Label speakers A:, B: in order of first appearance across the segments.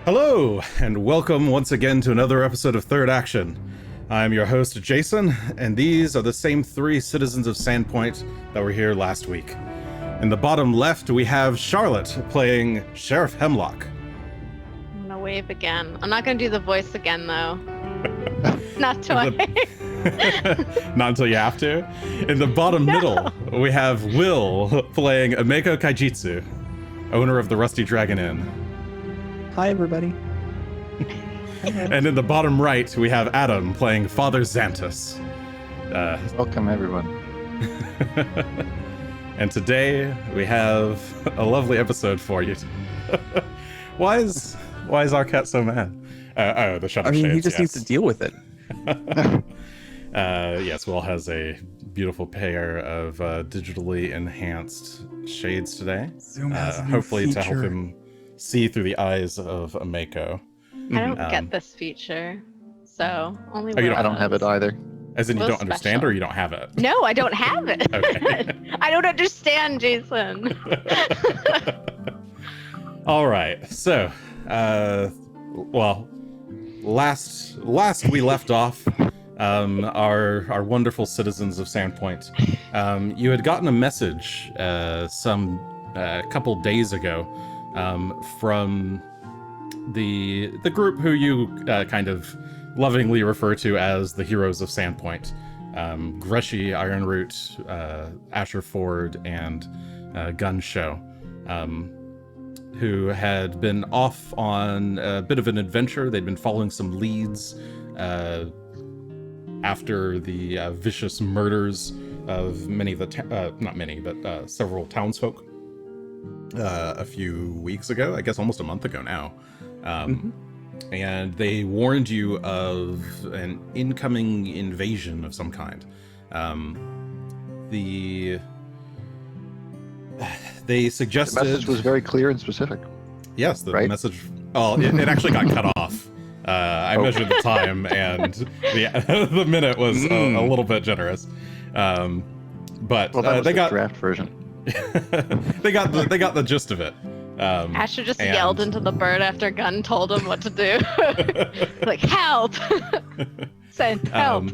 A: Hello, and welcome once again to another episode of Third Action. I'm your host, Jason, and these are the same three citizens of Sandpoint that were here last week. In the bottom left, we have Charlotte playing Sheriff Hemlock.
B: I'm gonna wave again. I'm not gonna do the voice again, though. Not twice.
A: Not until you have to. In the bottom middle, we have Will playing Ameko Kaijitsu, owner of the Rusty Dragon Inn.
C: Hi, everybody.
A: And in the bottom right, we have Adam playing Father Xantus.
D: Welcome, everyone.
A: And today we have a lovely episode for you. Why is our cat so mad? The shutter shades.
C: He just needs to deal with it.
A: Yes, Will has a beautiful pair of digitally enhanced shades today.
C: Zoom has a new
A: hopefully
C: feature.
A: to help him see through the eyes of Ameko.
B: I don't get this feature, so only.
D: I don't have it either.
A: As in, you
B: Will's
A: don't understand,
B: special.
A: or you don't have it?
B: No, I don't have it.
A: Okay.
B: I don't understand, Jason.
A: All right. So, last we left off, our wonderful citizens of Sandpoint, you had gotten a message some couple days ago from the group who you kind of lovingly refer to as the heroes of Sandpoint. Greshy, Ironroot, Asher Ford, and Gunn, Shough, who had been off on a bit of an adventure. They'd been following some leads after the vicious murders of many of the several townsfolk a few weeks ago, I guess almost a month ago now. And they warned you of an incoming invasion of some kind. They suggested...
D: The message was very clear and specific.
A: Yes, the
D: right?
A: message... Oh, it actually got cut off. I measured the time, and the minute was a little bit generous. But
D: Well, that was
A: they
D: the
A: got
D: draft version.
A: they got the gist of it.
B: Asher just yelled into the bird after Gunn told him what to do. Like, help! Said, help.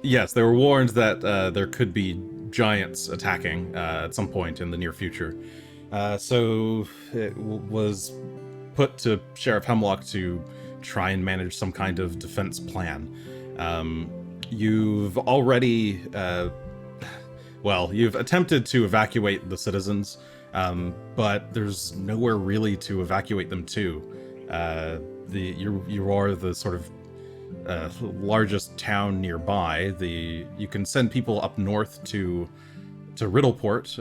A: Yes, they were warned that there could be giants attacking at some point in the near future. So it was put to Sheriff Hemlock to try and manage some kind of defense plan. You've already... you've attempted to evacuate the citizens, but there's nowhere really to evacuate them to. You are the sort of largest town nearby. You can send people up north to Riddleport,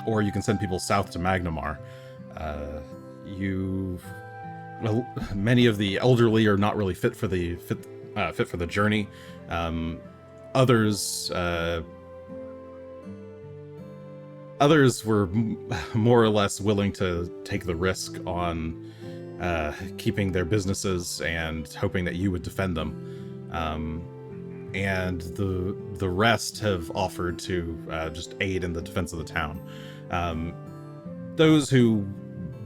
A: or you can send people south to Magnamar. Many of the elderly are not really fit for the journey. Others were more or less willing to take the risk on keeping their businesses and hoping that you would defend them. And the rest have offered to just aid in the defense of the town. Those who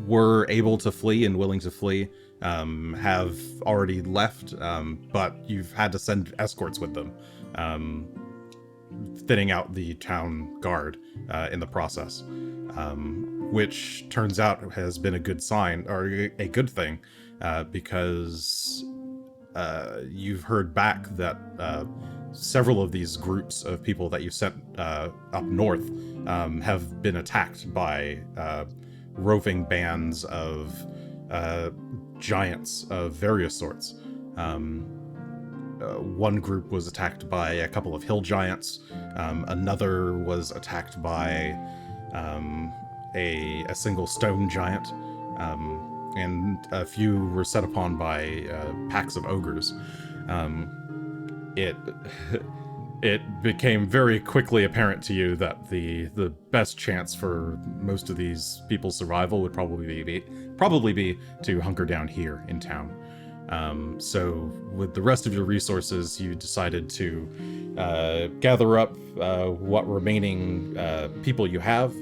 A: were able to flee and willing to flee have already left, but you've had to send escorts with them, thinning out the town guard in the process, which turns out has been a good sign, or a good thing, because you've heard back that several of these groups of people that you sent up north have been attacked by roving bands of giants of various sorts. One group was attacked by a couple of hill giants. Another was attacked by a single stone giant. And a few were set upon by packs of ogres. It became very quickly apparent to you that the best chance for most of these people's survival would probably be to hunker down here in town. So with the rest of your resources, you decided to gather up what remaining people you have.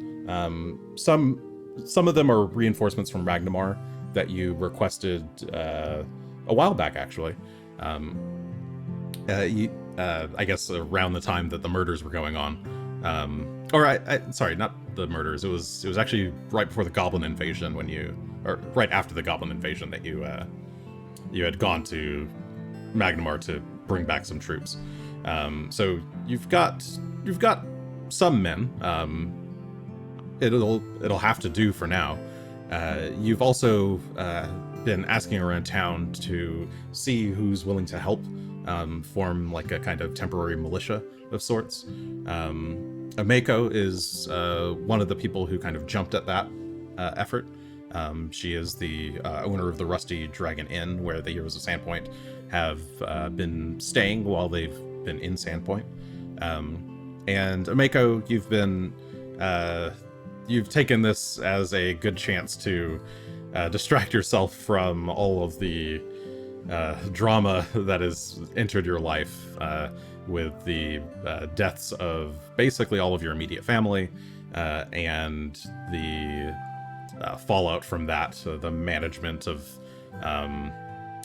A: Some of them are reinforcements from Magnamar, that you requested a while back, actually. I guess around the time that the murders were going on. Sorry, not the murders. It was actually right before the Goblin invasion or right after the Goblin invasion that you had gone to Magnamar to bring back some troops. So you've got some men. It'll have to do for now. You've also been asking around town to see who's willing to help form like a kind of temporary militia of sorts. Ameko is one of the people who kind of jumped at that effort. She is the owner of the Rusty Dragon Inn, where the Heroes of Sandpoint have been staying while they've been in Sandpoint. And Ameko, you've taken this as a good chance to distract yourself from all of the drama that has entered your life with the deaths of basically all of your immediate family and the fallout from that. The management of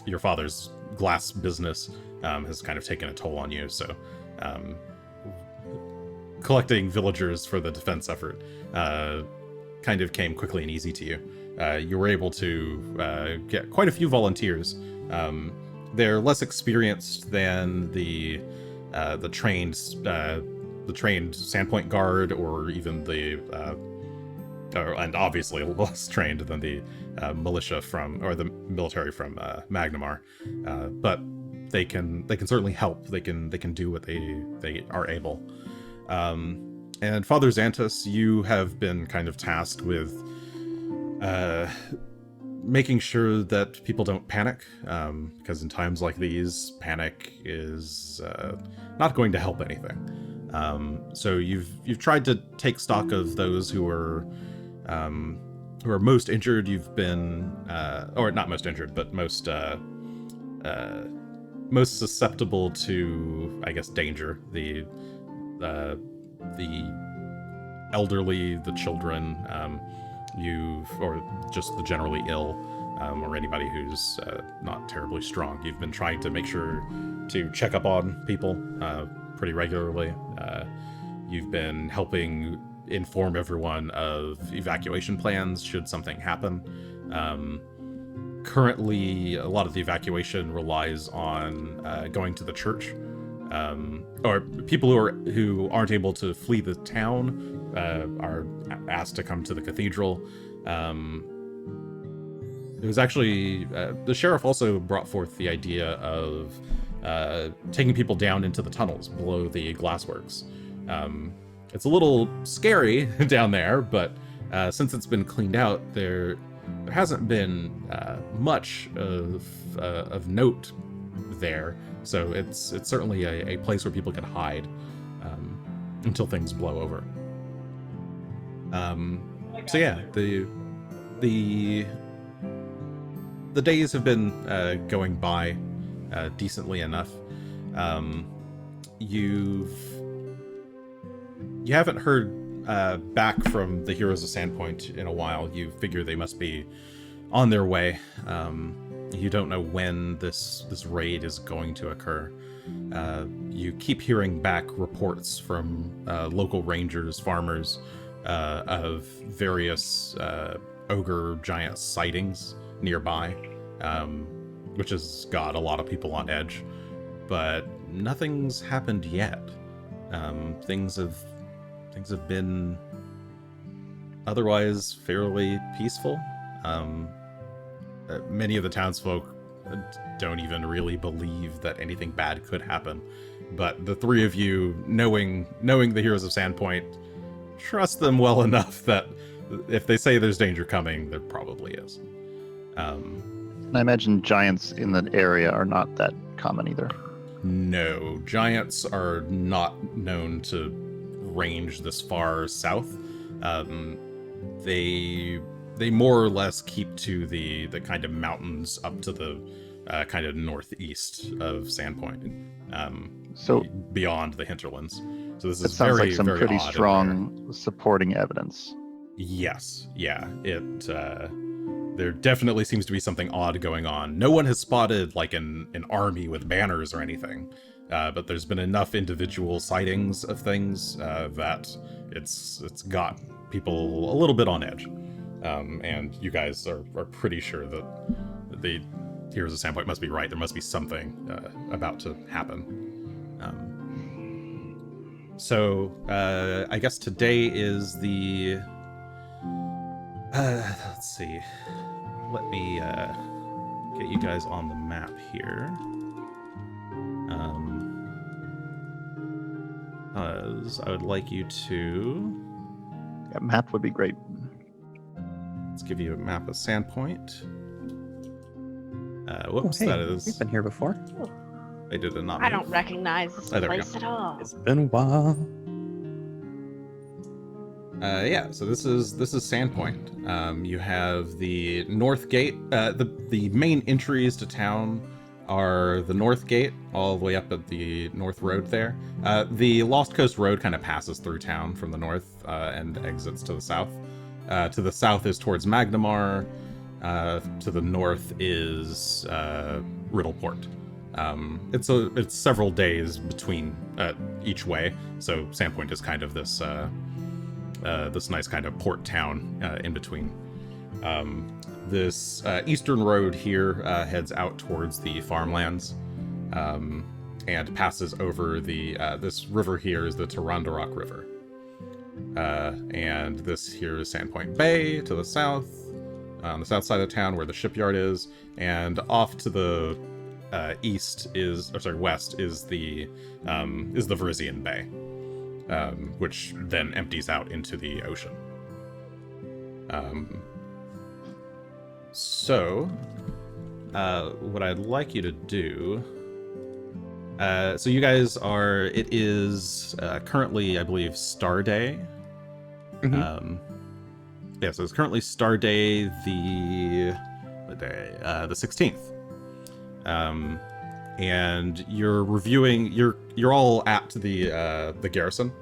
A: your father's glass business has kind of taken a toll on you. So collecting villagers for the defense effort kind of came quickly and easy to you. You were able to get quite a few volunteers. They're less experienced than the trained Sandpoint Guard, or even and obviously less trained than the militia the military from Magnamar. But they can certainly help. They can do what they are able. And Father Xantus, you have been kind of tasked with making sure that people don't panic, because in times like these, panic is not going to help anything. So you've tried to take stock of those who are most injured. You've been, or not most injured, but most susceptible to, I guess, danger. The elderly, the children, or just the generally ill, or anybody who's not terribly strong. You've been trying to make sure to check up on people pretty regularly. You've been helping inform everyone of evacuation plans should something happen. Currently, a lot of the evacuation relies on going to the church, or people who aren't able to flee the town are asked to come to the cathedral. It was actually the sheriff also brought forth the idea of taking people down into the tunnels below the glassworks. It's a little scary down there, but since it's been cleaned out, there hasn't been much of note there. So it's certainly a place where people can hide until things blow over. So yeah, the days have been going by decently enough. You haven't heard back from the Heroes of Sandpoint in a while. You figure they must be on their way. You don't know when this raid is going to occur. You keep hearing back reports from local rangers, farmers, of various ogre giant sightings nearby, which has got a lot of people on edge. But nothing's happened yet. Things have been otherwise fairly peaceful. Many of the townsfolk don't even really believe that anything bad could happen. But the three of you, knowing the Heroes of Sandpoint, trust them well enough that if they say there's danger coming, there probably is.
D: And I imagine giants in that area are not that common either.
A: No, giants are not known to range this far south. They more or less keep to the kind of mountains up to the kind of northeast of Sandpoint,
D: so
A: beyond the hinterlands. So this is
D: sounds
A: very,
D: like some
A: very
D: pretty
A: odd
D: strong supporting evidence.
A: Yes, yeah. there definitely seems to be something odd going on. No one has spotted like an army with banners or anything, but there's been enough individual sightings of things that it's got people a little bit on edge. And you guys are pretty sure that the Heroes of Sandpoint must be right. There must be something about to happen. So I guess today is the... let's see. Let me get you guys on the map here. I would like you to...
D: Yeah, map would be great.
A: Let's give you a map of Sandpoint. Whoops,
C: Oh, hey,
A: that is...
C: we've been here before.
A: I did a not
B: I
A: move.
B: don't recognize this
A: Oh, there we
B: place at all.
C: It's been a while.
A: Yeah, so this is Sandpoint. You have the North Gate. The main entries to town are the North Gate, all the way up at the North Road there. The Lost Coast Road kind of passes through town from the north and exits to the south. To the south is towards Magnamar. To the north is Riddleport. It's several days between each way, so Sandpoint is kind of this this nice kind of port town in between. This eastern road here heads out towards the farmlands and passes over the this river here is the Tarandarok River. And this here is Sandpoint Bay to the south, on the south side of town where the shipyard is, and off to the west is the Verizian Bay, which then empties out into the ocean. So, what I'd like you to do... so you guys are... It is currently, I believe, Star Day.
C: Mm-hmm.
A: Yeah, so it's currently Star Day the 16th. And you're reviewing... You're all at the garrison.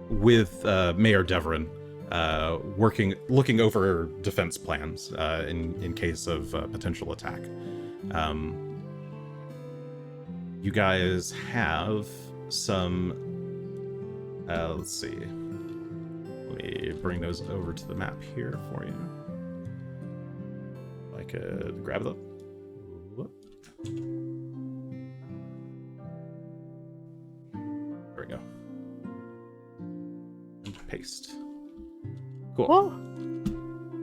A: With Mayor Deverin. Looking over defense plans in case of potential attack. You guys have some... let's see. Let me bring those over to the map here for you. If I could grab them. Whoop. There we go. And paste. Cool.
B: Whoa.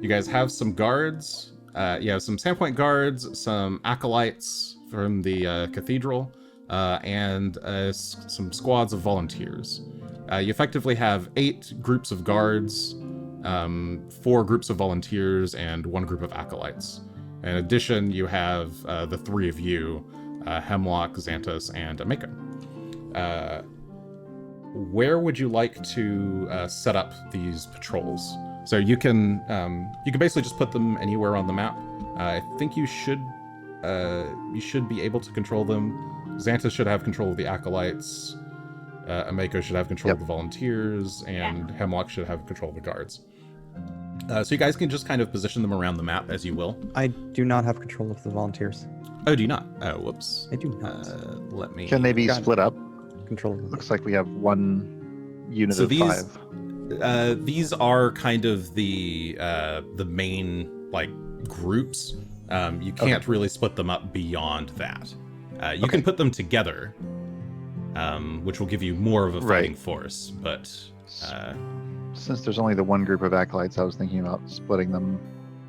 A: You guys have some guards. You have some Sandpoint guards, some acolytes from the cathedral, and some squads of volunteers. You effectively have 8 groups of guards, 4 groups of volunteers, and 1 group of acolytes. In addition, you have the 3 of you, Hemlock, Xantos, and Ameko. Where would you like to set up these patrols? So you can basically just put them anywhere on the map. I think you should be able to control them. Xantos should have control of the acolytes. Ameko should have control of the volunteers, and Hemlock should have control of the guards. So you guys can just kind of position them around the map as you will.
C: I do not have control of the volunteers.
A: Oh, do you not? Oh, whoops.
C: I do not.
A: Let me...
D: Can they be split up?
C: Control of them.
D: Looks like we have 1 unit
A: So
D: of
A: these-
D: 5.
A: These are kind of the main like groups. You can't really split them up beyond that. You can put them together, which will give you more of a fighting force. But
D: Since there's only the 1 group of acolytes, I was thinking about splitting them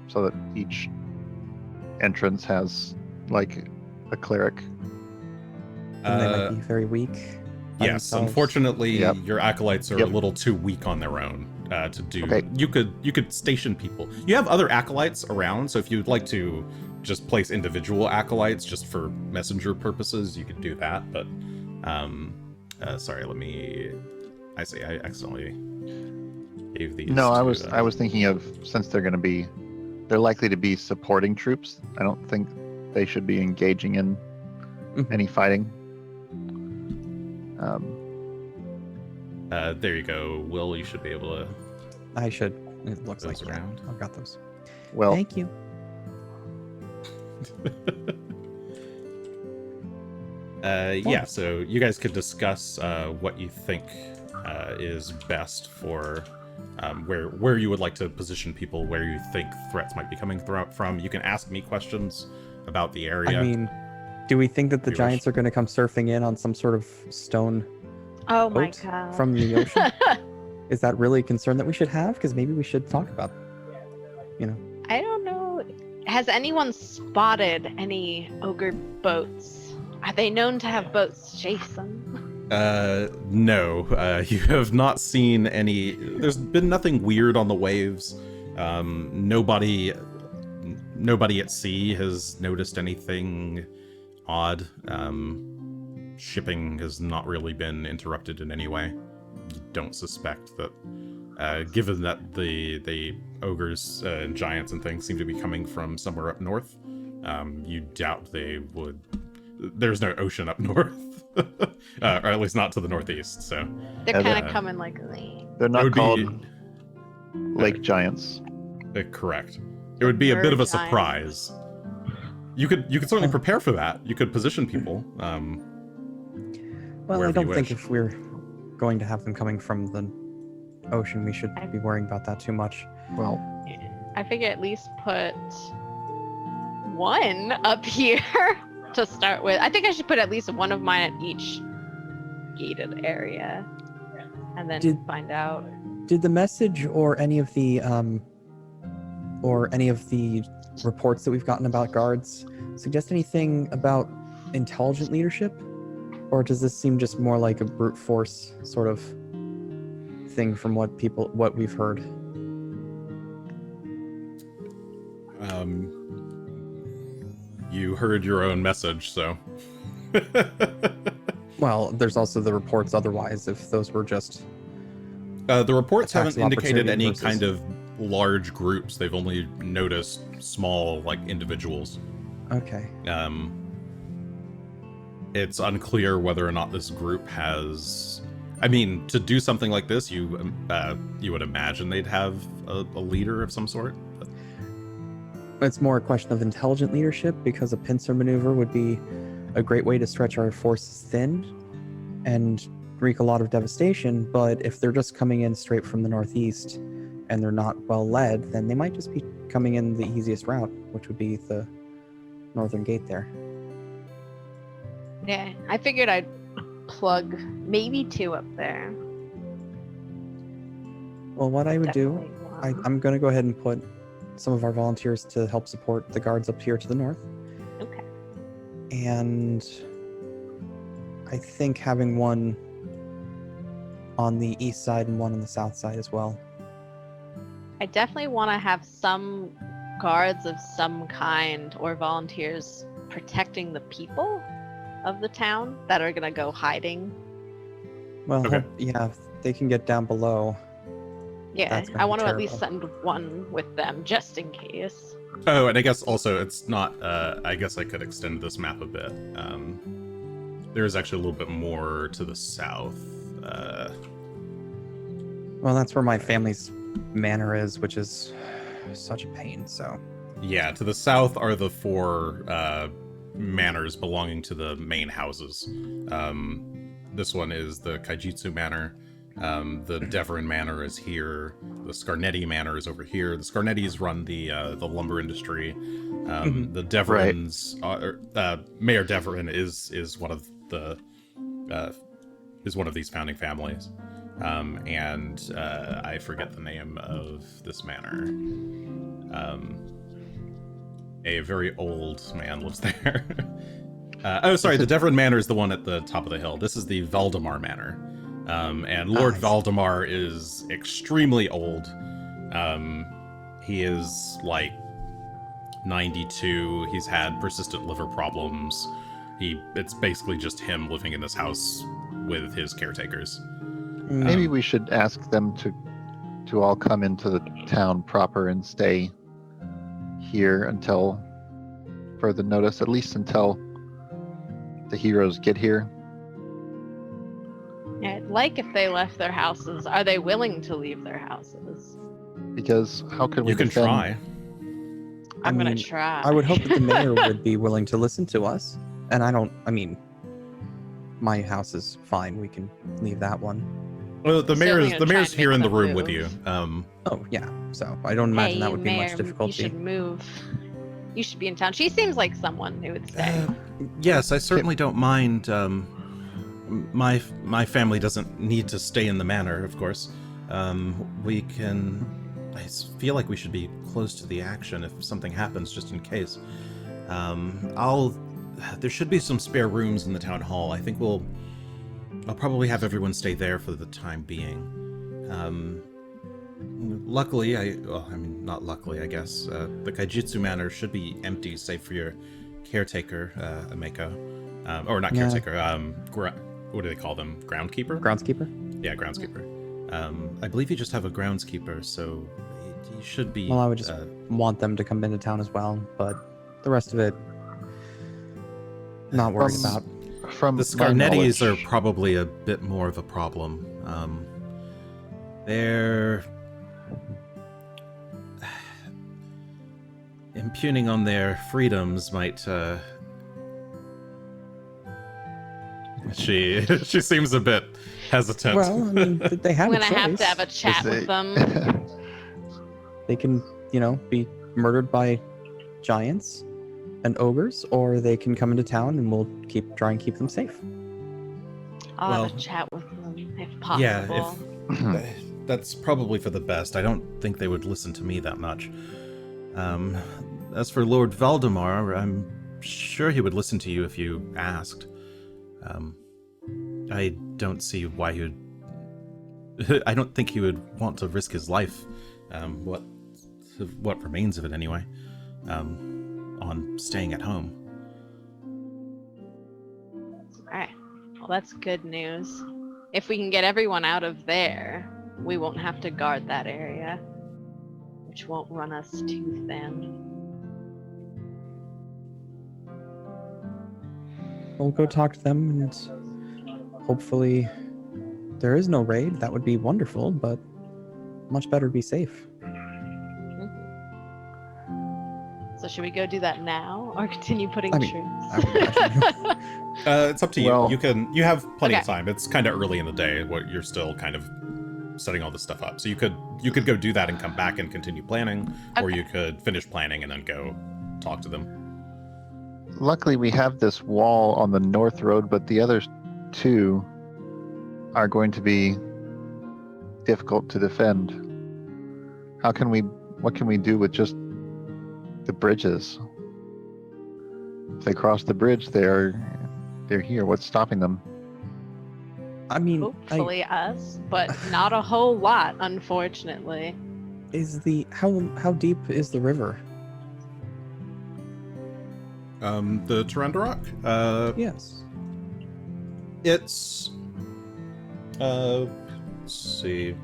D: so that each entrance has like a cleric.
C: And they might be very weak. by
A: yes,
C: themselves.
A: unfortunately, your acolytes are a little too weak on their own to do.
D: Okay.
A: You could station people. You have other acolytes around, so if you'd like to just place individual acolytes just for messenger purposes, you could do that. But sorry, let me. I accidentally gave these.
D: No, I
A: to,
D: was thinking of, since they're likely to be supporting troops. I don't think they should be engaging in any fighting.
A: there you go, Will. You should be able to.
C: I should It looks
A: Those
C: like yeah,
A: around.
C: I've got those.
D: Well,
C: Thank you.
A: Yeah, so you guys could discuss what you think is best for where you would like to position people, where you think threats might be coming from. You can ask me questions about the area.
C: I mean, do we think that the
A: If you
C: giants
A: wish.
C: are going to come surfing in on some sort of stone
B: Oh my
C: boat
B: god.
C: from the ocean? Is that really a concern that we should have? Because maybe we should talk about,
B: I don't know. Has anyone spotted any ogre boats? Are they known to have boats chase them?
A: No, you have not seen any. There's been nothing weird on the waves. Nobody at sea has noticed anything odd. Shipping has not really been interrupted in any way. You don't suspect that, given that the ogres and giants and things seem to be coming from somewhere up north, you doubt they would. There's no ocean up north. Or at least not to the northeast, so...
B: They're
D: Yeah,
B: kind
A: uh,
B: of coming like...
D: they're
A: It
D: not
A: would
D: called
A: be...
D: lake giants.
A: Correct. It would be a bit of a
B: Bird giant.
A: surprise. You could certainly prepare for that. You could position people.
C: well,
A: Wherever
C: I
A: you
C: don't think
A: wish.
C: if we're going to have them coming from the ocean, we should be worrying about that too much.
D: Well,
B: I figure at least put one up here to start with. I think I should put at least one of mine at each gated area. And then find out.
C: Did the message or any of the reports that we've gotten about guards suggest anything about intelligent leadership? Or does this seem just more like a brute force sort of thing from what we've heard?
A: You heard your own message, so...
C: Well, there's also the reports otherwise, if those were just...
A: the reports
C: attacks
A: haven't
C: of
A: indicated
C: opportunity
A: any
C: versus-
A: kind of large groups. They've only noticed small, individuals.
C: Okay.
A: It's unclear whether or not this group has... I mean, to do something like this, you would imagine they'd have a leader of some sort. But...
C: It's more a question of intelligent leadership, because a pincer maneuver would be a great way to stretch our forces thin and wreak a lot of devastation. But if they're just coming in straight from the northeast and they're not well led, then they might just be coming in the easiest route, which would be the northern gate there.
B: Yeah, I figured I'd plug maybe 2 up there.
C: Well, what I would do,
B: Definitely one.
C: I'm going to go ahead and put some of our volunteers to help support the guards up here to the north.
B: Okay.
C: And I think having one on the east side and one on the south side as well.
B: I definitely want to have some guards of some kind or volunteers protecting the people of the town that are going to go hiding.
C: Well,
A: Okay.
C: yeah, if they can get down below.
B: Yeah,
C: That's gonna
B: I
C: be
B: want to at least
C: terrible.
B: send one with them just in case.
A: Oh, and I guess also it's not... I guess I could extend this map a bit. There is actually a little bit more to the south.
C: Well, that's where my family's manor is, which is such a pain, so...
A: Yeah, to the south are the 4 manors belonging to the main houses. This one is the Kaijitsu Manor. The Deverin Manor is here. The Scarnetti Manor is over here. The Scarnettis run the lumber industry. The Deverins are, Mayor Deverin is one of the is one of these founding families. And I forget the name of this manor. A very old man lives there. Oh, sorry, the Deverin Manor is the one at the top of the hill. This is the Valdemar Manor. And Lord Valdemar is extremely old. He is 92. He's had persistent liver problems. It's basically just him living in this house with his caretakers.
D: maybe we should ask them to all come into the town proper and stay here until further notice, at least until the heroes get here.
B: Yeah, I'd like if they left their houses. Are they willing to leave their houses?
D: Because how could we
A: You can
D: defend?
A: try.
B: I'm gonna
C: mean,
B: try.
C: I would hope that the mayor would be willing to listen to us. And I mean, my house is fine. We can leave that one.
A: Well, the
B: Certainly
A: mayor's
B: gonna
A: the
B: try
A: mayor's
B: and
A: here
B: make
A: in the
B: them
A: room with
B: move.
A: you.
C: Oh, yeah. So I don't
B: Hey,
C: imagine that
B: you
C: would be
B: mayor,
C: much difficulty.
B: you should move. You should be in town. She seems like someone who would stay.
A: Yes, I certainly don't mind. My family doesn't need to stay in the manor, of course. We can. I feel like we should be close to the action if something happens, just in case. There should be some spare rooms in the town hall. I think I'll probably have everyone stay there for the time being. Luckily, not luckily, I guess. The Kaijitsu Manor should be empty, save for your caretaker, Ameko. Or not
C: Yeah.
A: caretaker, what do they call them? Groundkeeper?
C: Groundskeeper?
A: Yeah, groundskeeper. I believe you just have a groundskeeper, so he should be...
C: Well, I would just want them to come into town as well, but the rest of it, not worried about.
D: From
A: The
D: my
A: Scarnettis are
D: knowledge-
A: probably a bit more of a problem. They're impugning on their freedoms might. She seems a bit hesitant.
C: Well, I mean, they have
B: I'm
C: a
B: gonna have to
C: choice.
B: have a chat with them.
C: They can, be murdered by giants and ogres, or they can come into town and we'll try and keep them safe.
B: I'll have
A: Well,
B: a chat with them if possible.
A: Yeah, that's probably for the best. I don't think they would listen to me that much. As for Lord Valdemar, I'm sure he would listen to you if you asked. I don't see why he would... I don't think he would want to risk his life, what remains of it anyway, on staying at home.
B: Alright. Well, that's good news. If we can get everyone out of there, we won't have to guard that area, which won't run us too thin.
C: We'll go talk to them, and hopefully there is no raid. That would be wonderful, but much better to be safe.
B: So should we go do that now, or continue putting
C: I mean,
B: troops?
C: I would imagine.
A: It's up to you.
D: Well-
A: You have plenty of
B: Okay.
A: time. It's kind of early in the day. You're still kind of setting all this stuff up. So you could go do that and come back and continue planning, or
B: Okay.
A: you could finish planning and then go talk to them.
D: Luckily, we have this wall on the north road, but the other two are going to be difficult to defend. What can we do with just the bridges? If they cross the bridge, they're here. What's stopping them?
C: I mean,
B: Hopefully us, but not a whole lot, unfortunately.
C: how deep is the river?
A: The Tarandarok?
C: Yes.
A: It's let's see.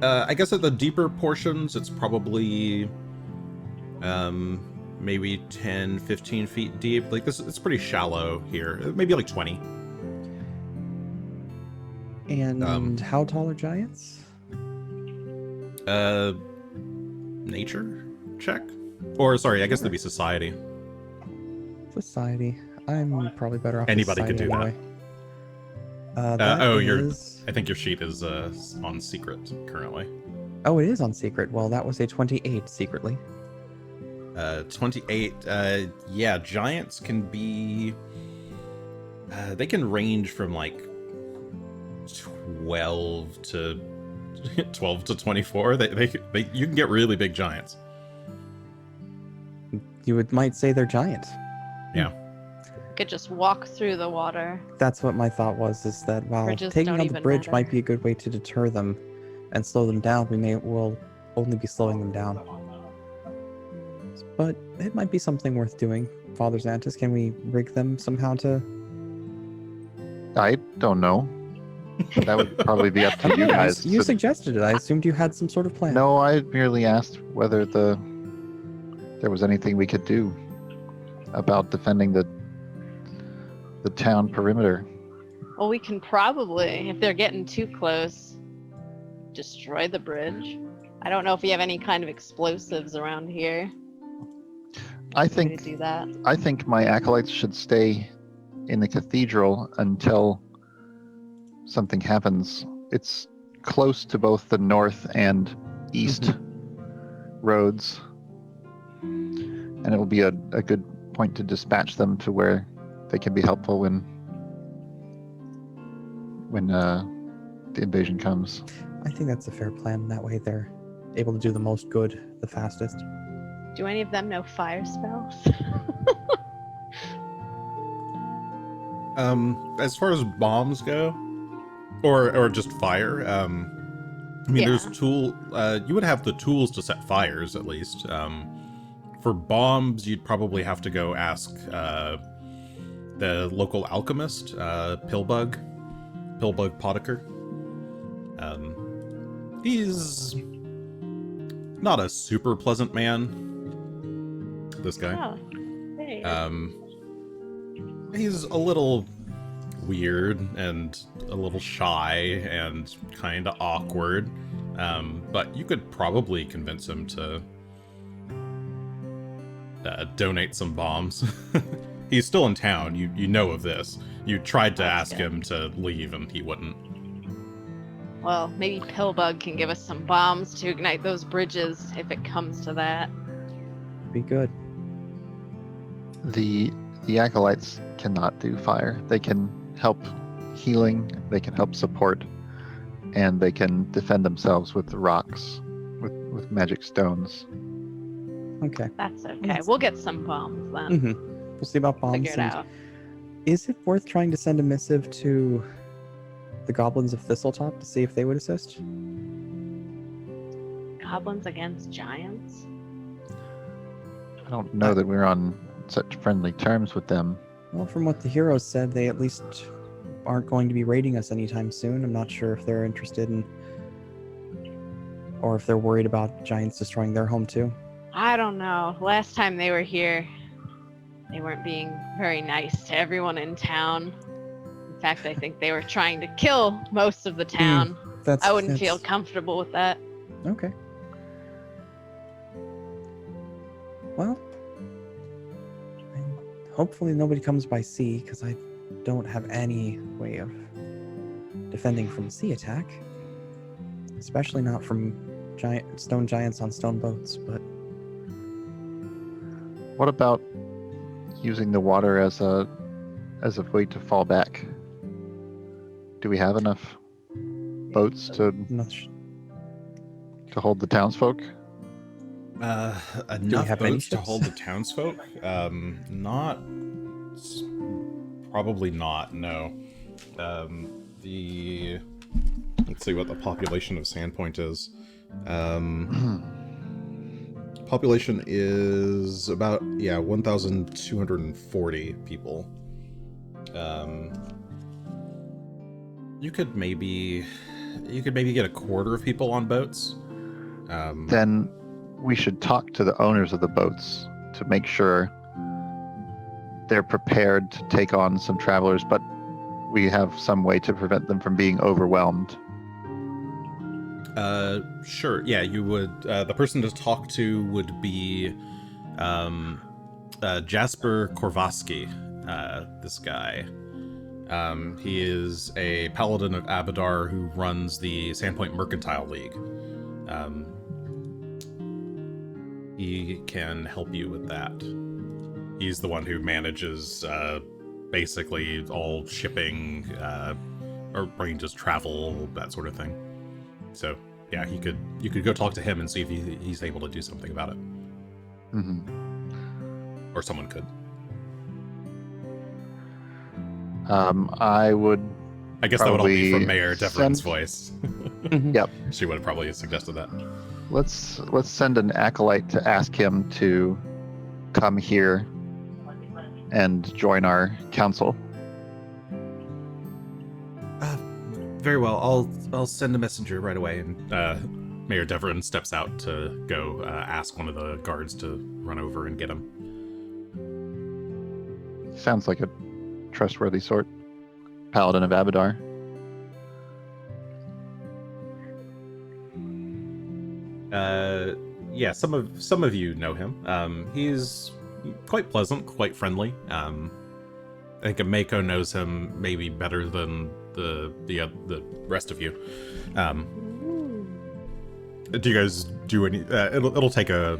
A: I guess at the deeper portions it's probably maybe 10, 15 feet deep. Like this, it's pretty shallow here. Maybe like 20.
C: And how tall are giants?
A: Nature check? Or sorry, I guess that'd be society.
C: Society. I'm probably better off. with
A: Anybody could
C: society
A: do that.
C: anyway.
A: I think your sheet is on secret currently.
C: Oh, it is on secret. Well, that was a 28 secretly.
A: 28. Yeah, giants can be. They can range from like 12 to 24. You can get really big giants.
C: You might say they're giant.
A: Yeah.
B: Could just walk through the water.
C: That's what my thought was, is that while
B: Bridges
C: taking
B: don't
C: out the
B: even
C: bridge
B: matter.
C: might be a good way to deter them and slow them down, will only be slowing them down. But it might be something worth doing. Father Xantus, can we rig them somehow to...
D: I don't know. That would probably be up to you guys.
C: You
D: to-
C: suggested it. I assumed you had some sort of plan.
D: No, I merely asked whether there was anything we could do about defending the town perimeter.
B: Well, we can probably, if they're getting too close, destroy the bridge. I don't know if you have any kind of explosives around here.
D: I
B: Way
D: think
B: to do that.
D: I think my acolytes should stay in the cathedral until something happens. It's close to both the north and east roads, and it will be a good point to dispatch them to where they can be helpful when the invasion comes.
C: I think that's a fair plan. That way they're able to do the most good the fastest.
B: Do any of them know fire spells?
A: As far as bombs go, or just fire, I mean,
B: Yeah.
A: there's you would have the tools to set fires, at least. For bombs, you'd probably have to go ask the local alchemist, Pillbug Potiker. He's not a super pleasant man, this guy.
B: Oh, there you go.
A: He's a little weird and a little shy and kind of awkward, but you could probably convince him to donate some bombs. He's still in town. You know of this. You tried to
B: That's
A: ask
B: good.
A: him to leave, and he wouldn't.
B: Well, maybe Pillbug can give us some bombs to ignite those bridges if it comes to that.
C: Be good.
D: The acolytes cannot do fire. They can help healing, they can help support, and they can defend themselves with the rocks, with magic stones.
C: Okay.
B: That's okay.
C: Yes.
B: We'll get some bombs then.
C: We'll see about bombs.
B: Figure it
C: and
B: out.
C: Is it worth trying to send a missive to the goblins of Thistletop to see if they would assist?
B: Goblins against giants?
D: I don't know that we're on such friendly terms with them.
C: Well, from what the heroes said, they at least aren't going to be raiding us anytime soon. I'm not sure if they're interested in, or if they're worried about giants destroying their home too.
B: I don't know. Last time they were here, they weren't being very nice to everyone in town. In fact, I think they were trying to kill most of the town. I wouldn't feel comfortable with that.
C: Okay. Well, hopefully nobody comes by sea, because I don't have any way of defending from sea attack. Especially not from stone giants on stone boats, but
D: What about using the water as a way to fall back? Do we have enough boats to hold the townsfolk?
A: Enough
C: have any
A: boats to
C: ships?
A: hold the townsfolk? Not. Probably not. No. Let's see what the population of Sandpoint is. Population is about 1,240 people. You could maybe get a quarter of people on boats.
D: Then we should talk to the owners of the boats to make sure they're prepared to take on some travelers, but we have some way to prevent them from being overwhelmed.
A: Sure. Yeah, you would. The person to talk to would be Jasper Korvaski. This guy. He is a paladin of Abadar who runs the Sandpoint Mercantile League. He can help you with that. He's the one who manages basically all shipping, or arranges travel, that sort of thing. So yeah, you could go talk to him and see if he's able to do something about it. Or someone could.
D: I
A: guess that would all be from
D: probably
A: Mayor Deverin's
D: send-
A: voice.
D: Yep.
A: She would have probably suggested that.
D: Let's send an acolyte to ask him to come here and join our council.
A: Very well. I'll send a messenger right away. And Mayor Deverin steps out to go ask one of the guards to run over and get him.
D: Sounds like a trustworthy sort. Paladin of Abadar.
A: Yeah, some of you know him. He's quite pleasant, quite friendly. I think Mako knows him maybe better than the rest of you. Do you guys do any? It'll take a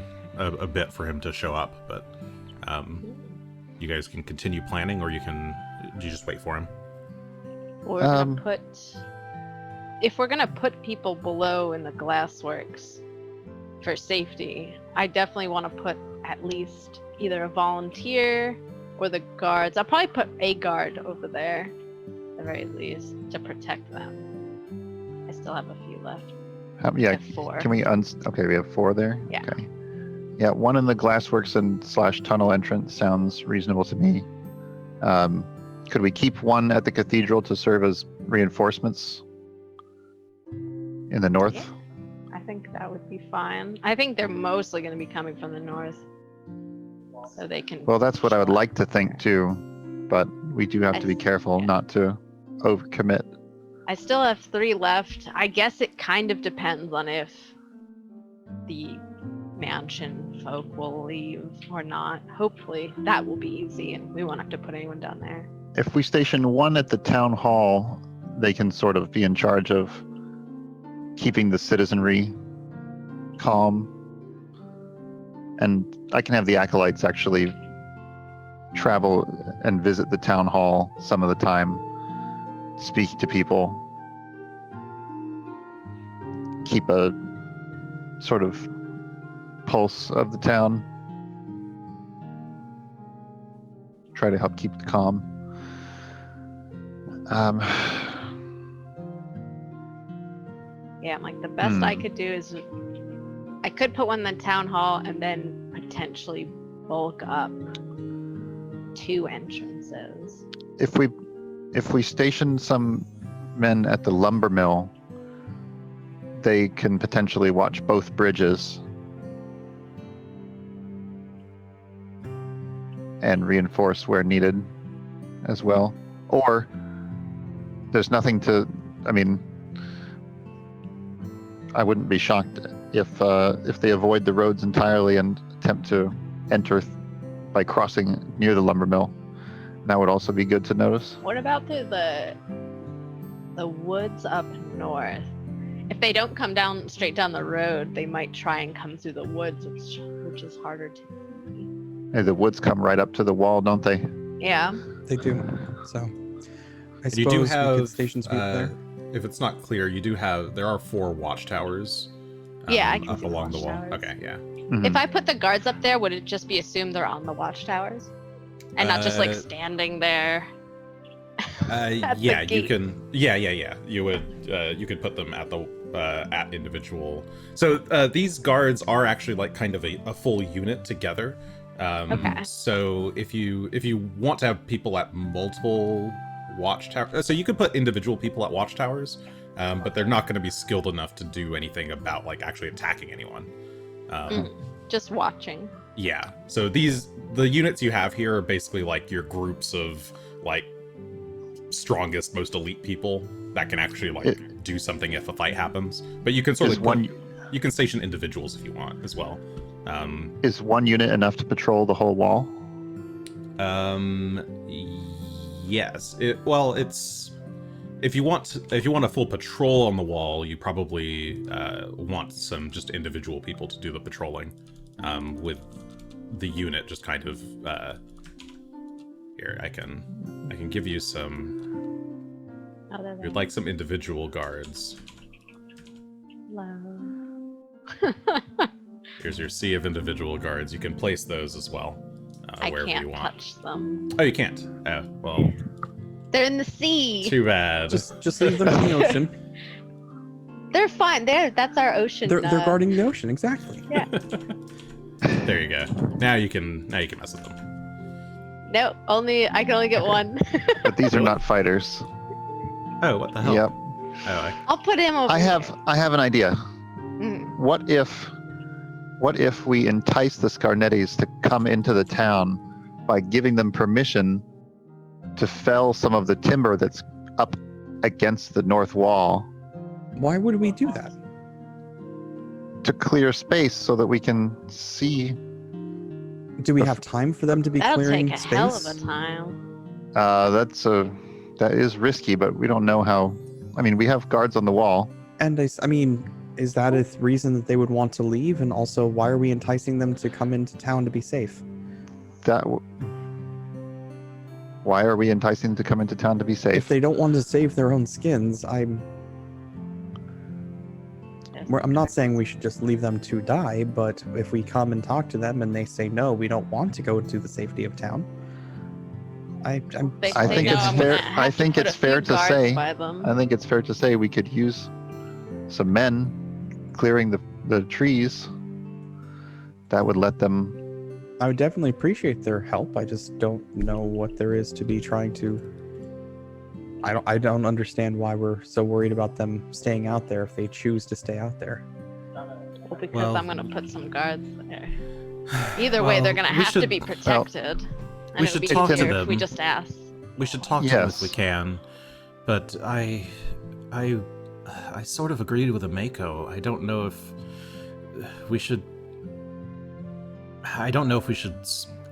A: bit for him to show up, but you guys can continue planning, or you just wait for him.
B: We're gonna put. If we're gonna put people below in the glassworks for safety, I definitely want to put at least either a volunteer or the guards. I'll probably put a guard over there, at the very least, to protect them. I still have a few left.
D: Yeah,
B: I have 4.
D: can we okay, we have 4 there?
B: Yeah.
D: Okay. Yeah, 1 in the glassworks and / tunnel entrance sounds reasonable to me. Could we keep 1 at the cathedral to serve as reinforcements in the north?
B: Yeah, I think that would be fine. I think they're mostly going to be coming from the north, so they can.
D: Well, that's what I would like to think too, but we do have to be careful not to overcommit.
B: I still have 3 left. I guess it kind of depends on if the mansion folk will leave or not. Hopefully that will be easy and we won't have to put anyone down there.
D: If we station 1 at the town hall, they can sort of be in charge of keeping the citizenry calm. And I can have the acolytes actually travel and visit the town hall some of the time, speak to people, keep a sort of pulse of the town, try to help keep it calm.
B: Yeah, like the best I could do is I could put 1 in the town hall and then potentially bulk up 2 entrances.
D: If we station some men at the lumber mill, they can potentially watch both bridges and reinforce where needed as well. Or there's nothing to, I mean, I wouldn't be shocked if they avoid the roads entirely and attempt to enter by crossing near the lumber mill. That would also be good to notice.
B: What about through the woods up north? If they don't come down straight down the road, they might try and come through the woods, which is harder to see.
D: Hey, the woods come right up to the wall, don't they?
B: Yeah.
C: They do. So I suppose
A: You do have
C: we could station some people there.
A: If it's not clear, there are 4 watchtowers.
B: Yeah, I can
A: up
B: see
A: along the wall.
B: watchtowers.
A: Okay, yeah.
D: Mhm.
B: If I put the guards up there, would it just be assumed they're on the watchtowers? And not just like standing there? At the
A: Yeah, you
B: gate.
A: can. Yeah. You would. You could put them at the at individual. So these guards are actually like kind of a full unit together.
B: Okay.
A: So if you want to have people at multiple watchtowers, so you could put individual people at watchtowers, but they're not going to be skilled enough to do anything about like actually attacking anyone.
B: Just watching.
A: Yeah. So the units you have here are basically like your groups of like strongest, most elite people that can actually like do something if a fight happens. But you can you can station individuals if you want as well.
D: Is 1 unit enough to patrol the whole wall?
A: Yes. It's if you want a full patrol on the wall, you probably want some just individual people to do the patrolling, with the unit just kind of here. I can give you some. You'd like some individual guards.
B: Hello.
A: Here's your sea of individual guards. You can place those as well,
B: I
A: wherever
B: can't
A: you want.
B: touch them.
A: Oh, you can't. Oh, well,
B: They're in the sea.
A: too bad.
C: Just leave them in the ocean.
B: They're fine. That's our ocean.
C: They're guarding the ocean, exactly.
B: Yeah.
A: There you go. Now you can mess with them.
B: No, I can only get 1.
D: But these are not fighters.
A: Oh, what the hell?
D: Yep.
A: Oh,
B: I'll put him over.
D: I have an idea.
B: Mm.
D: What if we entice the Scarnettis to come into the town by giving them permission to fell some of the timber that's up against the north wall?
C: Why would we do that?
D: to clear space so that we can see.
C: Do we have time for them to be
B: That'll
C: clearing
B: take a
C: space?
B: hell of a time.
D: That is risky, but we don't know how. I mean, we have guards on the wall.
C: And I mean, is that a reason that they would want to leave? And also, why are we enticing them to come into town to be safe?
D: Why are we enticing them to come into town to be safe?
C: If they don't want to save their own skins, I'm not saying we should just leave them to die, but if we come and talk to them and they say no, we don't want to go to the safety of town. I think
D: it's fair. I think it's fair to say.
B: By them.
D: I think it's fair to say we could use some men clearing the trees. That would let them.
C: I would definitely appreciate their help. I just don't know what there is to be trying to. I don't understand why we're so worried about them staying out there if they choose to stay out there.
B: Well, because I'm gonna put some guards there. Either way, they're gonna have to be protected. And
A: we
B: it would
A: should
B: be
A: talk to
B: easier
A: them.
B: if we just ask.
A: We should talk to them if we can. But I sort of agreed with Ameko. I don't know if we should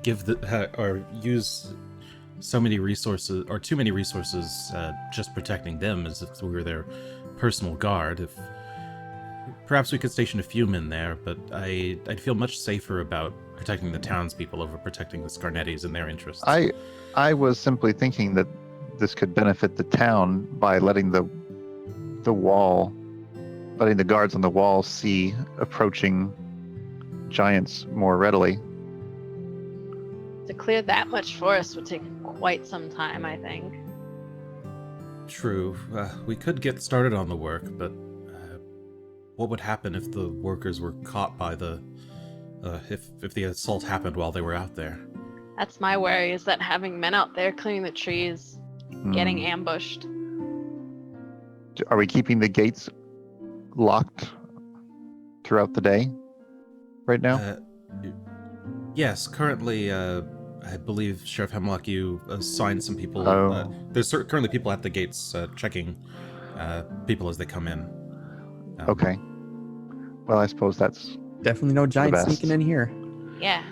A: give or use so many resources or too many resources just protecting them as if we were their personal guard. If perhaps we could station a few men there, but I'd feel much safer about protecting the townspeople over protecting the Scarnettis and their interests.
D: I was simply thinking that this could benefit the town by letting the guards on the wall see approaching giants more readily.
B: To clear that much forest would take quite some time, I think.
A: True. We could get started on the work, but what would happen if the workers were caught by if the assault happened while they were out there?
B: That's my worry, is that having men out there clearing the trees, getting ambushed.
D: Are we keeping the gates locked throughout the day right now?
A: Yes, currently, I believe Sheriff Hemlock, you assigned some people. There's currently people at the gates checking people as they come in.
D: Okay. Well, I suppose that's
C: definitely no giants sneaking in here.
B: Yeah.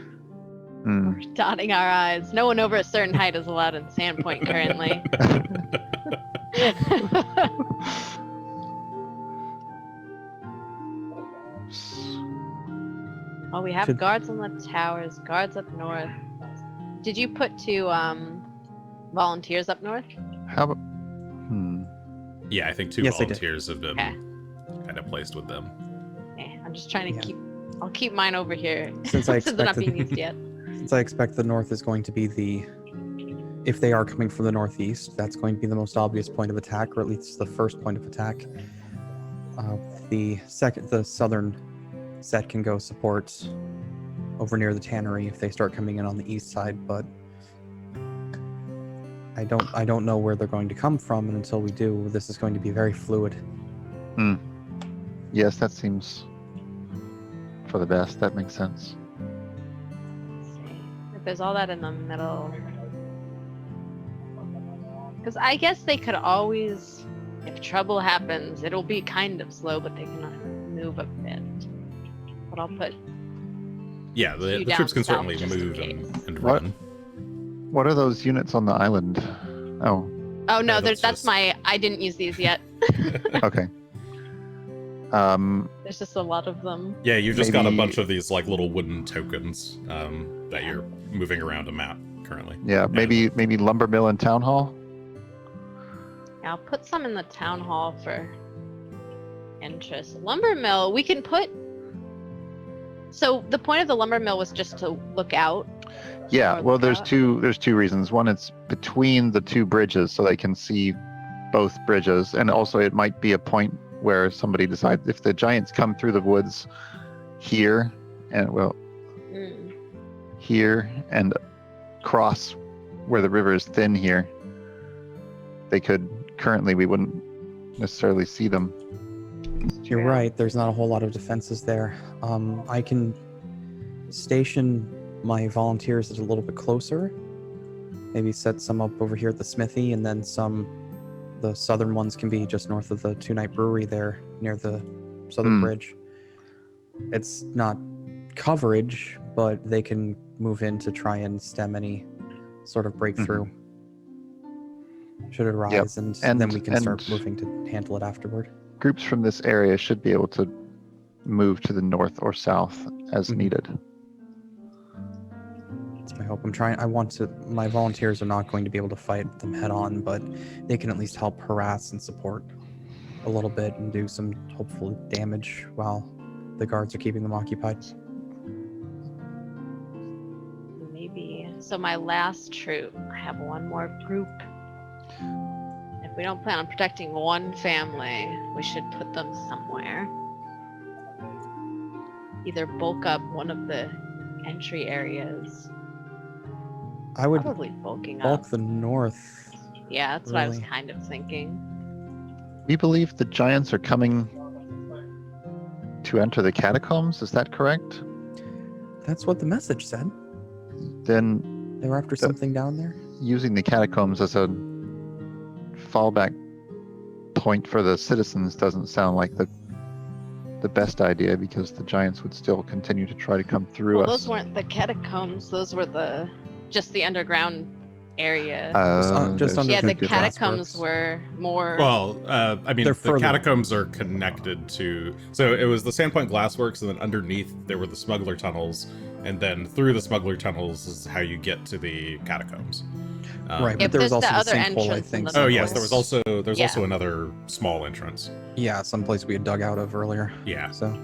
B: We're dotting our I's. No one over a certain height is allowed in Sandpoint currently. Well, we have guards on the towers, guards up north. Did you put two volunteers up north?
D: How about?
A: Yeah, I think two volunteers have been kind of placed with them.
B: Okay, I'm just trying to I'll keep mine over here
C: since
B: they're not being used yet.
C: Since I expect the north is going to be if they are coming from the northeast, that's going to be the most obvious point of attack, or at least the first point of attack. The southern set can go support over near the tannery if they start coming in on the east side, but I don't know where they're going to come from, and until we do, this is going to be very fluid.
D: Yes, that seems for the best. That makes sense.
B: Let's see. If there's all that in the middle, because I guess they could always, if trouble happens, it'll be kind of slow, but they can move a bit. But I'll put.
A: Yeah, the troops can certainly move and run.
D: What are those units on the island? Oh
B: no, that's my. I didn't use these yet.
D: Okay.
B: There's just a lot of them.
A: Yeah, you've just got a bunch of these like little wooden tokens that you're moving around a map currently.
D: Yeah, maybe lumber mill and town hall.
B: Yeah, I'll put some in the town hall for interest. Lumber mill, we can put. So the point of the lumber mill was just to look out.
D: Yeah, well, there's two reasons. One, it's between the two bridges, so they can see both bridges, and also it might be a point where somebody decides if the giants come through the woods here here and cross where the river is thin here, we wouldn't necessarily see them.
C: You're right, there's not a whole lot of defenses there. I can station my volunteers a little bit closer, maybe set some up over here at the smithy, and then the southern ones can be just north of the Two Night Brewery there near the southern bridge. It's not coverage, but they can move in to try and stem any sort of breakthrough. Should it arise, and then we can start moving to handle it afterward.
D: Groups from this area should be able to move to the north or south as needed.
C: That's my hope. My volunteers are not going to be able to fight them head on, but they can at least help harass and support a little bit and do some hopeful damage while the guards are keeping them occupied.
B: Maybe. So my last troop, I have one more group. If we don't plan on protecting one family, we should put them somewhere. Either bulk up one of the entry areas.
C: I would
B: probably bulking
C: bulk
B: up
C: the north.
B: Yeah, that's what I was kind of thinking.
D: We believe the giants are coming to enter the catacombs. Is that correct?
C: That's what the message said.
D: Then
C: they were after something down there.
D: Using the catacombs as a fallback point for the citizens doesn't sound like the best idea, because the giants would still continue to try to come through us.
B: Those weren't the catacombs. Those were just the underground area.
C: Just under
B: the catacombs were more.
A: Well, I mean, the catacombs are connected to. So it was the Sandpoint Glassworks, and then underneath there were the smuggler tunnels, and then through the smuggler tunnels is how you get to the catacombs.
C: Right, but there was also the sinkhole, I think.
A: Oh yes, there was also another small entrance.
C: Yeah, someplace we had dug out of earlier.
A: Yeah.
C: So,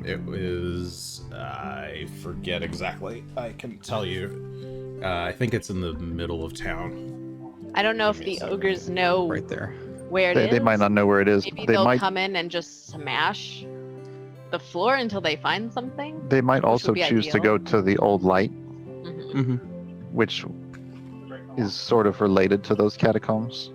A: it was I forget exactly. I can tell you. I think it's in the middle of town.
B: I don't know if the ogres know
C: right there
B: where it is.
D: They might not know where it is.
B: Maybe they'll come in and just smash the floor until they find something.
D: They might also choose to go to the old light, which is sort of related to those catacombs.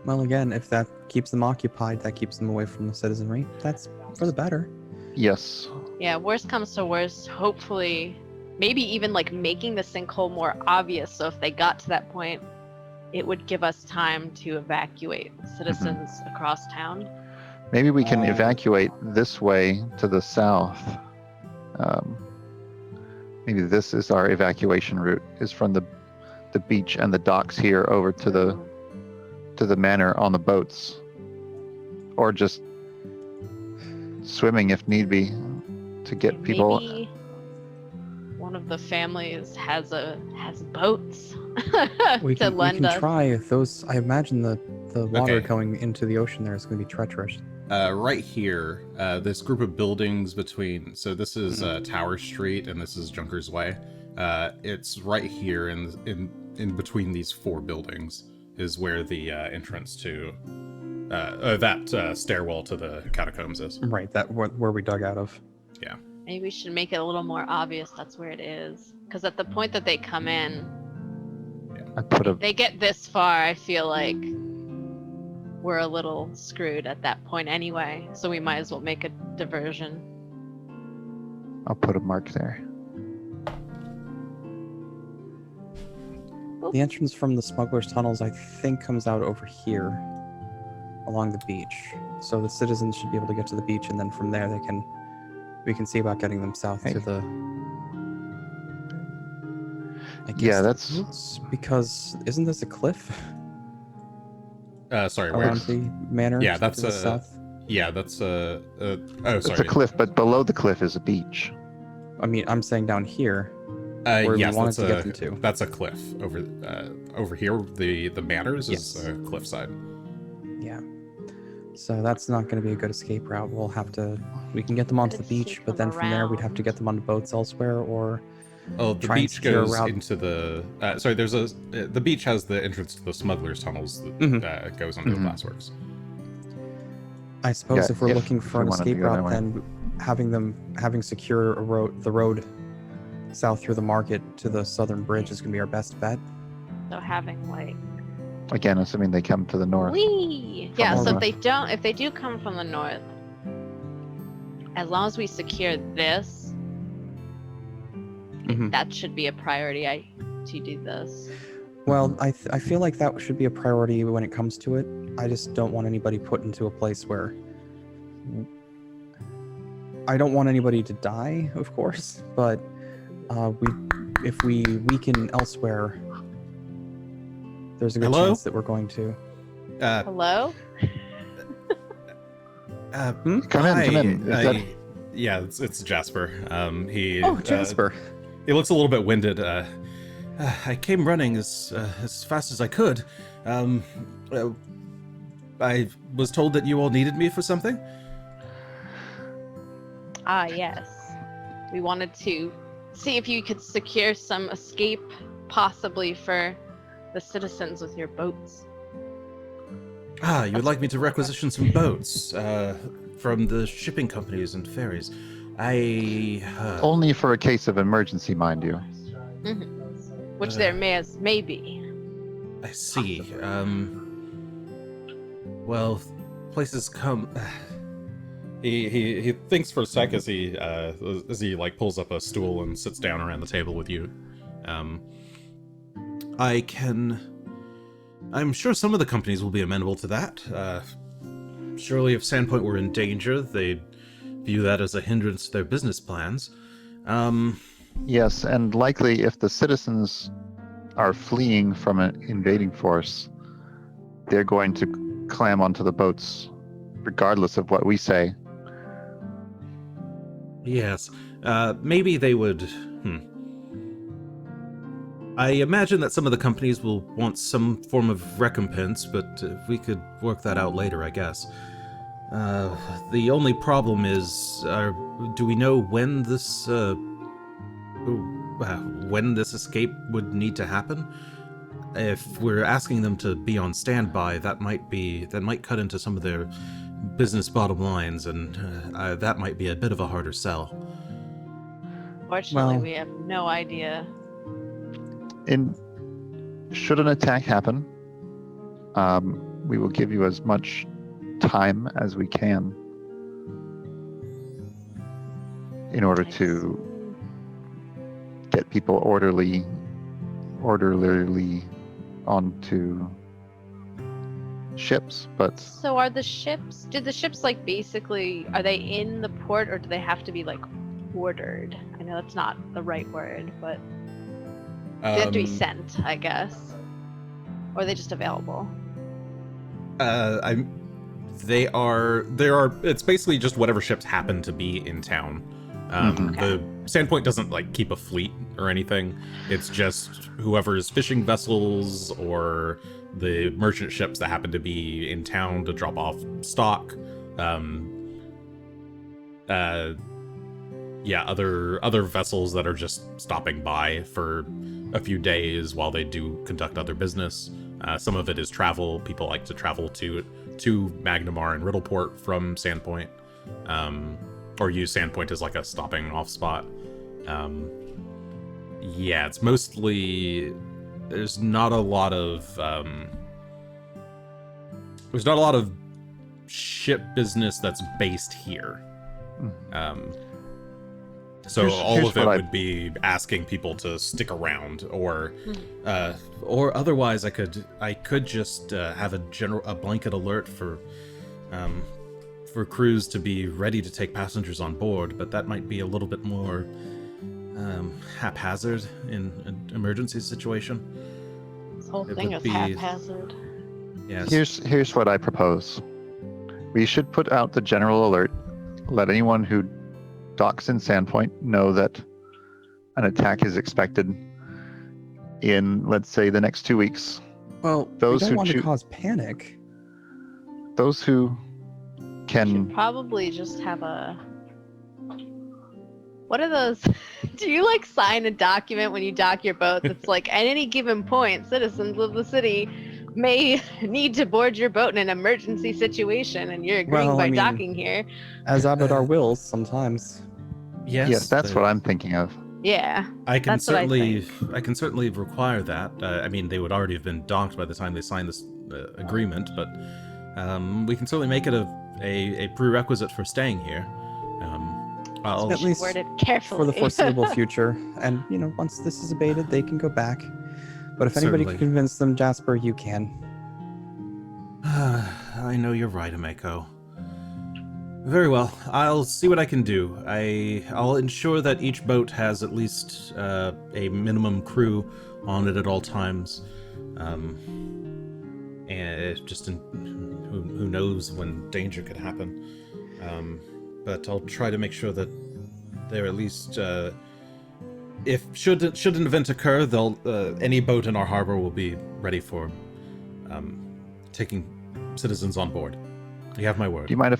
C: Well, again, if that keeps them occupied, that keeps them away from the citizenry. That's for the better.
D: Yes.
B: Yeah, worst comes to worst, hopefully, maybe even like making the sinkhole more obvious, so if they got to that point, it would give us time to evacuate citizens across town.
D: Maybe we can evacuate this way to the south. Maybe this is our evacuation route, is from the beach and the docks here over to the manor on the boats, or just swimming if need be to get people.
B: Maybe one of the families has boats
C: we
B: to lend us.
C: Try those. I imagine the water going into the ocean there is going to be treacherous.
A: Right here, this group of buildings between. So this is Tower Street and this is Junkers Way. It's right here in between these four buildings is where the entrance to that stairwell to the catacombs is.
C: Right, that where we dug out of.
A: Yeah.
B: Maybe we should make it a little more obvious that's where it is. Because at the point that they come in, if they get this far, I feel like we're a little screwed at that point anyway. So we might as well make a diversion.
D: I'll put a mark there.
C: The entrance from the smugglers' tunnels, I think, comes out over here along the beach. So the citizens should be able to get to the beach, and then from there we can see about getting them south to the.
D: That's
C: because isn't this a cliff?
A: Sorry,
C: around the manor.
A: Yeah, that's
C: to the south.
A: Yeah, that's sorry.
D: It's a cliff, but below the cliff is a beach.
C: I mean, I'm saying down here. Where
A: yes,
C: we wanted to get them to.
A: That's a cliff over here. The manors is a cliffside.
C: Yeah. So that's not going to be a good escape route. We can get them onto the beach, but then from there we'd have to get them onto boats elsewhere, or.
A: Oh, the beach goes into the. Sorry, the beach has the entrance to the smugglers' tunnels that goes under the glassworks.
C: I suppose if we're looking for an escape route, then having secure the road south through the market to the southern bridge is going to be our best bet.
B: So having
D: again, assuming they come to the north.
B: Yeah, so if they do come from the north, as long as we secure this, that should be a priority to do this.
C: Well, I feel like that should be a priority when it comes to it. I just don't want anybody put into a place where I don't want anybody to die, of course, but if we weaken elsewhere, there's a good
A: Hello?
C: chance that we're going to.
B: Hello?
D: Come
A: hi,
D: in.
A: Yeah, it's Jasper.
C: Jasper.
A: He looks a little bit winded. I came running as fast as I could. I was told that you all needed me for something.
B: Ah, yes. We wanted to see if you could secure some escape, possibly for the citizens with your boats.
A: Ah, you would like me to requisition some boats from the shipping companies and ferries.
D: Only for a case of emergency, mind you.
B: Mm-hmm. Which there may be.
A: I see. Well, places come. He thinks for a sec as he like pulls up a stool and sits down around the table with you. I'm sure some of the companies will be amenable to that. Surely if Sandpoint were in danger, they'd view that as a hindrance to their business plans.
D: Yes, and likely if the citizens are fleeing from an invading force, they're going to clam onto the boats regardless of what we say.
A: Yes. Maybe they would... I imagine that some of the companies will want some form of recompense, but we could work that out later, I guess. The only problem is, do we know when this escape would need to happen? If we're asking them to be on standby, that might cut into some of their business bottom lines, and that might be a bit of a harder sell.
B: Fortunately, we have no idea.
D: Should an attack happen, we will give you as much time as we can in order to get people orderly onto ships. But
B: so are the ships? Did the ships basically? Are they in the port, or do they have to be ordered? I know that's not the right word, but. They have to be sent, I guess. Or are they just available? It's basically just whatever ships happen to be in town.
A: The Sandpoint doesn't keep a fleet or anything. It's just whoever's fishing vessels or the merchant ships that happen to be in town to drop off stock. Other vessels that are just stopping by for a few days while they do conduct other business. Some of it is travel. People like to travel to Magnamar and Riddleport from Sandpoint, or use Sandpoint as a stopping off spot. It's mostly there's not a lot of ship business that's based here. So all of it would be asking people to stick around, or otherwise I could just have a blanket alert for crews to be ready to take passengers on board, but that might be a little bit more haphazard in an emergency situation.
B: This whole thing is haphazard.
A: Yes.
D: Here's what I propose. We should put out the general alert. Let anyone who docks in Sandpoint know that an attack is expected in, let's say, the next 2 weeks.
C: Well, we don't want to cause panic.
D: Those who can...
B: should probably just have a... What are those? Do you sign a document when you dock your boat that's at any given point, citizens of the city may need to board your boat in an emergency situation, and you're agreeing by docking here?
C: As Abadar wills, sometimes.
D: Yes, that's what I'm thinking of.
B: Yeah,
A: I can certainly require that. They would already have been docked by the time they signed this agreement, but we can certainly make it a prerequisite for staying here.
C: At least
B: word it carefully
C: for the foreseeable future. And once this is abated, they can go back. But if anybody can convince them, Jasper, you can.
A: I know you're right, Ameko. Very well. I'll see what I can do. I'll ensure that each boat has at least a minimum crew on it at all times. And who knows when danger could happen. But I'll try to make sure that they're at least if should an event occur, they'll any boat in our harbor will be ready for taking citizens on board. You have my word.
D: Do you mind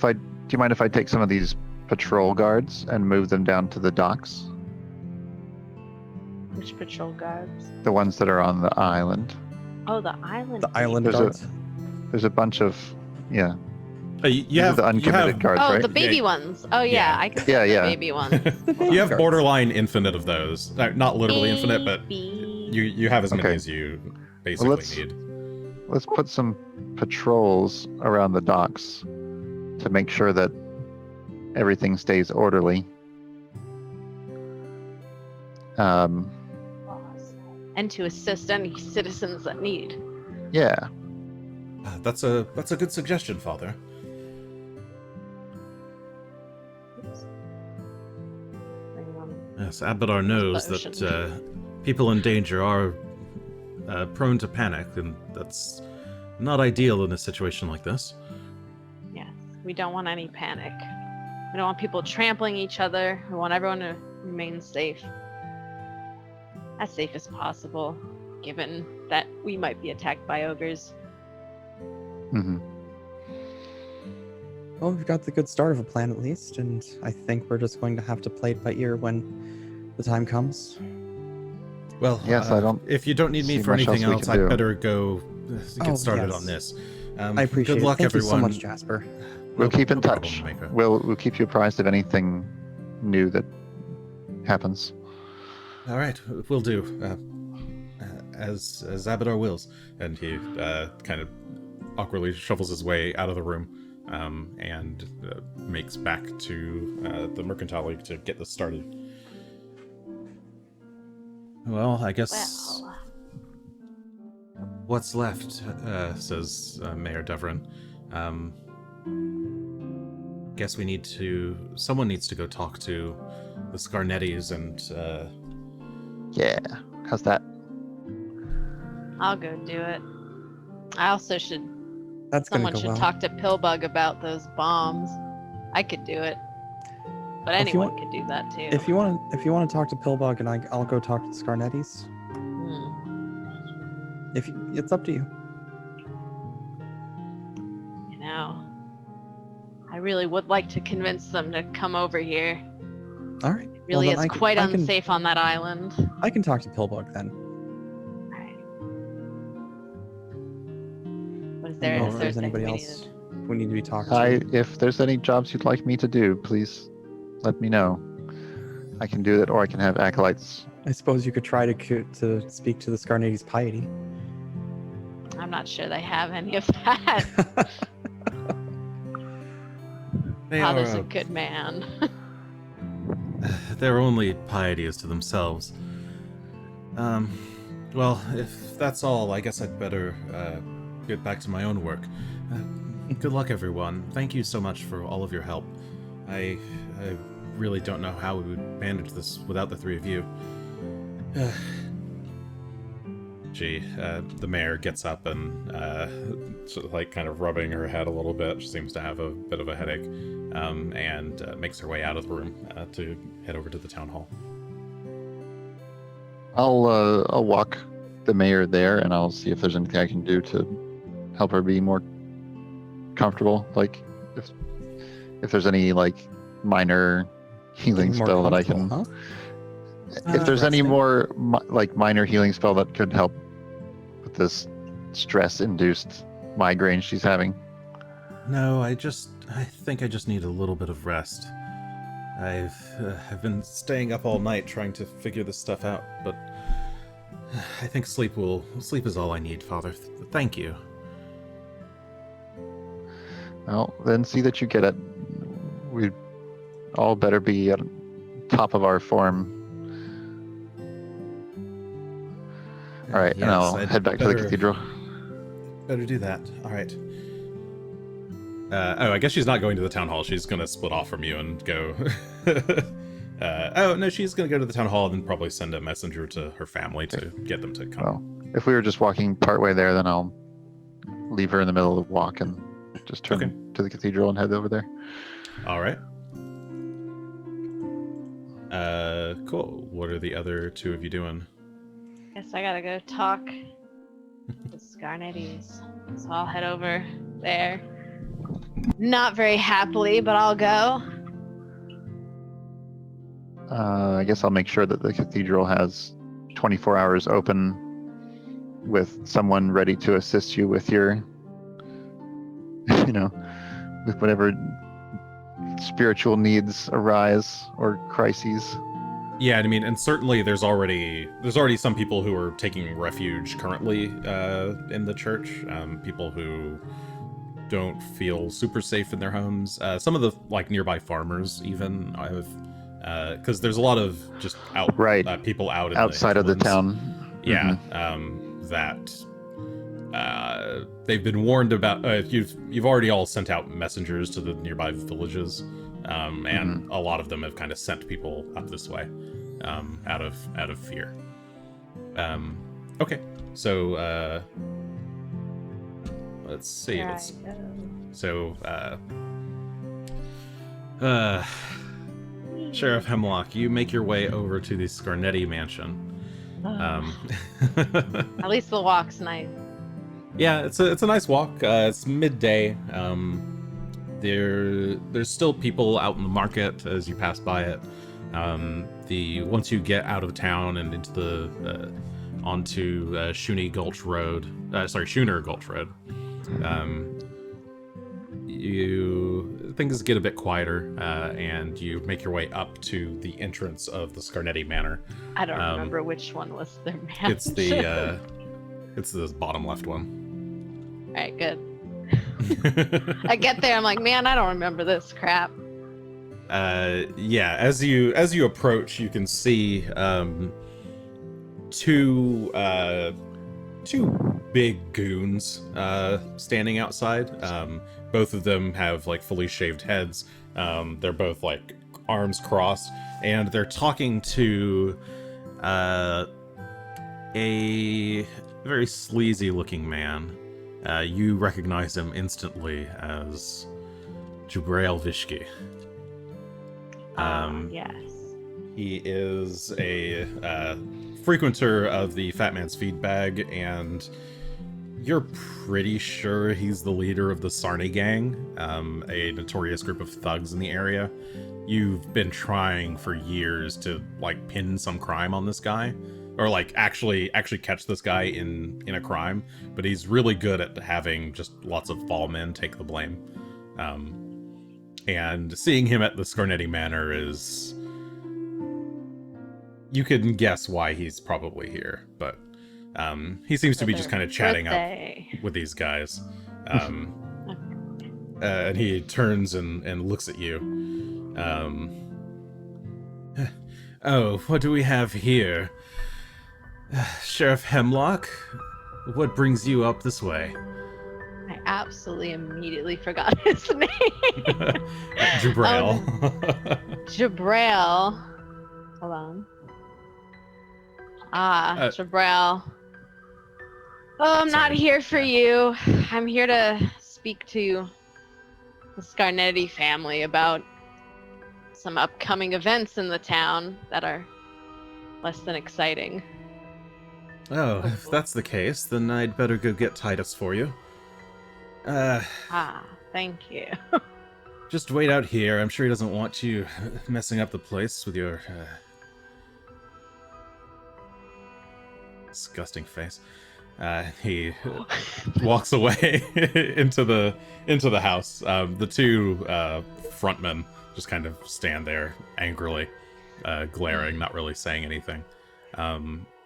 D: if I take some of these patrol guards and move them down to the docks?
B: Which patrol guards?
D: The ones that are on the island.
B: Oh, the island.
C: The island
D: There's
C: guards.
D: There's a bunch of
A: You
D: These
A: have
D: are the uncommitted guards,
B: Oh,
D: right?
B: the baby ones. Oh yeah, I can see
D: Yeah,
B: the
D: yeah.
B: baby ones.
A: you have
C: Guards.
A: borderline infinite of those. Not literally infinite, but
B: Baby.
A: you have as many
D: Okay.
A: as you basically
D: let's-
A: need.
D: Let's put some patrols around the docks to make sure that everything stays orderly.
B: And to assist any citizens that need.
D: Yeah.
A: That's a good suggestion, Father. Yes, Abadar knows that people in danger are prone to panic, and that's not ideal in a situation like this.
B: Yes, we don't want any panic. We don't want people trampling each other. We want everyone to remain safe. As safe as possible, given that we might be attacked by ogres.
D: hmm
C: Well, we've got the good start of a plan at least, and I think we're just going to have to play it by ear when the time comes.
A: Well,
D: Yes, I don't
A: if you don't need me
D: see
A: for
D: much
A: anything
D: else we
A: else,
D: can
A: I'd
D: do.
A: better go get
C: Oh,
A: started
C: yes.
A: on this.
C: I appreciate
A: good luck,
C: it. Thank
A: everyone.
C: you so much, Jasper.
D: We'll keep in
A: no problem,
D: touch.
A: Maker.
D: We'll keep you apprised of anything new that happens.
A: All right, we'll do. As Abadar wills, and he kind of awkwardly shuffles his way out of the room and makes back to the Mercantile League to get this started. Well, I guess
B: Well,
A: what's left, says Mayor Devrin. Guess someone needs to go talk to the Scarnettis and
D: Yeah. How's that?
B: I'll go do it. I also should.
C: That's going
B: Someone
C: to go
B: should
C: well.
B: talk to Pillbug about those bombs. I could do it, but
C: If you
B: anyone
C: want-
B: could do that too.
C: If you want to talk to Pillbug, and I'll go talk to the Scarnettis. It's up to you.
B: You know, I really would like to convince them to come over here.
C: All right.
B: It really
C: then
B: is quite
C: I can-
B: unsafe on that island.
C: I can talk to Pillbug then.
B: Alright. Was
C: I
B: there
C: don't know
B: is
C: if
B: there
C: there's anybody
B: anything we
C: else
B: needed?
C: we need to be talking to.
D: If there's any jobs you'd like me to do, please let me know. I can do it, or I can have acolytes.
C: I suppose you could try to speak to the Scarnetti's piety.
B: I'm not sure they have any of that.
A: they
B: How
A: are
B: does a good man?
A: their only piety is to themselves. Well, if that's all, I guess I'd better get back to my own work. Good luck, everyone. Thank you so much for all of your help. I really don't know how we would manage this without the three of you. The mayor gets up and sort of like kind of rubbing her head a little bit. She seems to have a bit of a headache, and makes her way out of the room to head over to the town hall.
D: I'll walk the mayor there, and I'll see if there's anything I can do to help her be more comfortable. Like if there's any like minor healing
C: More
D: spell that I can.
C: comfortable, huh?
D: If there's any
C: Resting.
D: more like minor healing spell that could help with this stress-induced migraine she's having.
A: No, I think I just need a little bit of rest. I've been staying up all night trying to figure this stuff out, but I think sleep is all I need, Father. Thank you.
D: Well, then see that you get it. We all better be at top of our form. All right, and
A: Yes,
D: I'll
A: I'd
D: head back to the
A: better-
D: cathedral.
A: Better do that. All right. Oh, I guess she's not going to the town hall. She's going to split off from you and go... oh, no, she's going to go to the town hall and then probably send a messenger to her family to get them to come.
D: Well, if we were just walking partway there, then I'll leave her in the middle of the walk and just turn to the cathedral and head over there.
A: All right. Cool. What are the other two of you doing?
B: Guess I gotta go talk to Scarnettis. So I'll head over there. Not very happily, but I'll go.
D: I guess I'll make sure that the cathedral has 24 hours open with someone ready to assist you with your, with whatever spiritual needs arise or crises.
A: Yeah, I mean, and certainly there's already some people who are taking refuge currently in the church. People who don't feel super safe in their homes. Some of the nearby farmers even because there's a lot of just people out in
D: outside of the town.
A: Yeah, that they've been warned about. You've already all sent out messengers to the nearby villages, and a lot of them have kind of sent people up this way, out of fear. Okay, so let's see. Sheriff Hemlock, you make your way over to the Scarnetti mansion.
B: At least the walk's nice.
A: Yeah, it's a nice walk. It's midday. There's still people out in the market as you pass by it. Once you get out of town and into the onto Schooner Gulch Road, things get a bit quieter, and you make your way up to the entrance of the Scarnetti Manor.
B: I don't remember which one was their mansion.
A: It's the bottom left one.
B: All right, good. I get there, I'm like, man, I don't remember this crap.
A: Yeah, as you approach, you can see two big goons standing outside. Both of them have fully shaved heads. They're both arms crossed, and they're talking to a very sleazy looking man. You recognize him instantly as Jubrail Vishki.
B: Yes.
A: He is a frequenter of the Fat Man's Feed Bag, and you're pretty sure he's the leader of the Sarni Gang, a notorious group of thugs in the area. You've been trying for years to pin some crime on this guy, or actually catch this guy in a crime, but he's really good at having just lots of fall men take the blame. And seeing him at the Scarnetti Manor is... You can guess why he's probably here, but he seems to be just kind of chatting up with these guys. And he turns and looks at you. Oh, what do we have here? Sheriff Hemlock? What brings you up this way?
B: I absolutely immediately forgot his name.
A: Jubrail.
B: Jubrail. Hold on. Jubrail. Oh, I'm not here for you. I'm here to speak to the Scarnetti family about some upcoming events in the town that are less than exciting.
A: Oh, if that's the case, then I'd better go get Titus for you.
B: Thank you.
A: Just wait out here. I'm sure he doesn't want you messing up the place with your disgusting face. He walks away into the house. The two frontmen just kind of stand there angrily, glaring, not really saying anything.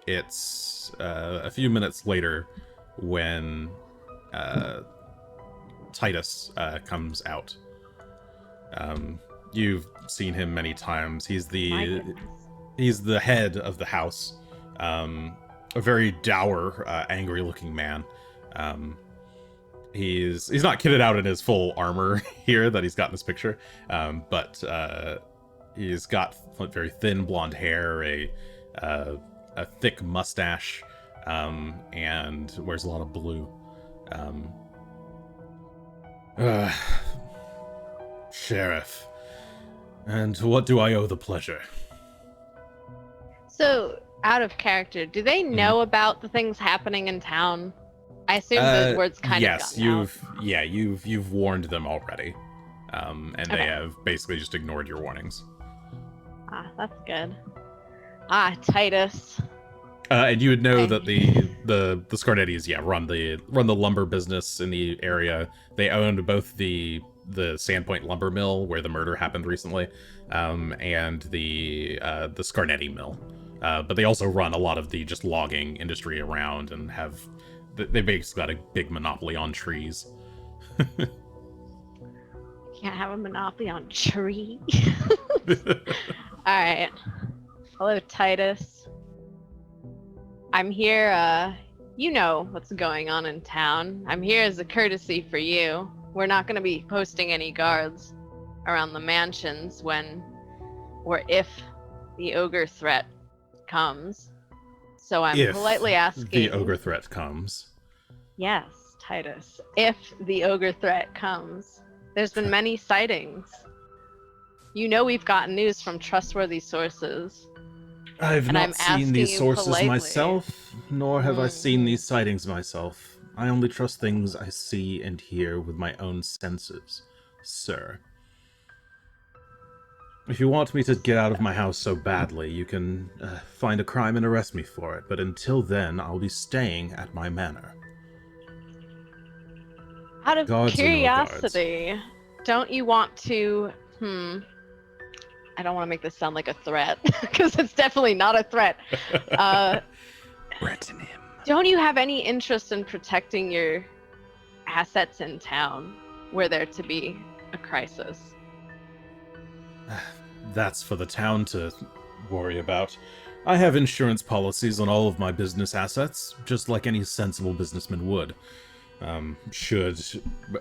A: It's a few minutes later when Titus comes out. You've seen him many times. He's the head of the house. A very dour, angry-looking man. He's not kitted out in his full armor here that he's got in this picture, but he's got very thin blonde hair, a thick mustache, and wears a lot of blue. Sheriff, and what do I owe the pleasure?
B: So, out of character, do they know about the things happening in town? I assume the word's kind of gotten out.
A: You've warned them already, and they have basically just ignored your warnings.
B: Ah, that's good. Ah, Titus.
A: And you would know that the Scarnettis, run the lumber business in the area. They owned both the Sandpoint lumber mill where the murder happened recently, and the Scarnetti mill. But they also run a lot of the just logging industry around and they basically got a big monopoly on trees.
B: Can't have a monopoly on tree. All right. Hello, Titus. I'm here, you know what's going on in town. I'm here as a courtesy for you. We're not going to be posting any guards around the mansions when or if the ogre threat comes. So I'm politely asking...
A: the ogre threat comes.
B: Yes, Titus. If the ogre threat comes. There's been many sightings. You know we've gotten news from trustworthy sources.
A: I've not seen these sources myself, nor have I seen these sightings myself. I only trust things I see and hear with my own senses, sir. If you want me to get out of my house so badly, you can find a crime and arrest me for it, but until then, I'll be staying at my manor.
B: Out of curiosity, don't you want to... I don't want to make this sound like a threat, because it's definitely not a threat.
C: Threaten him.
B: Don't you have any interest in protecting your assets in town were there to be a crisis?
A: That's for the town to worry about. I have insurance policies on all of my business assets, just like any sensible businessman would. Should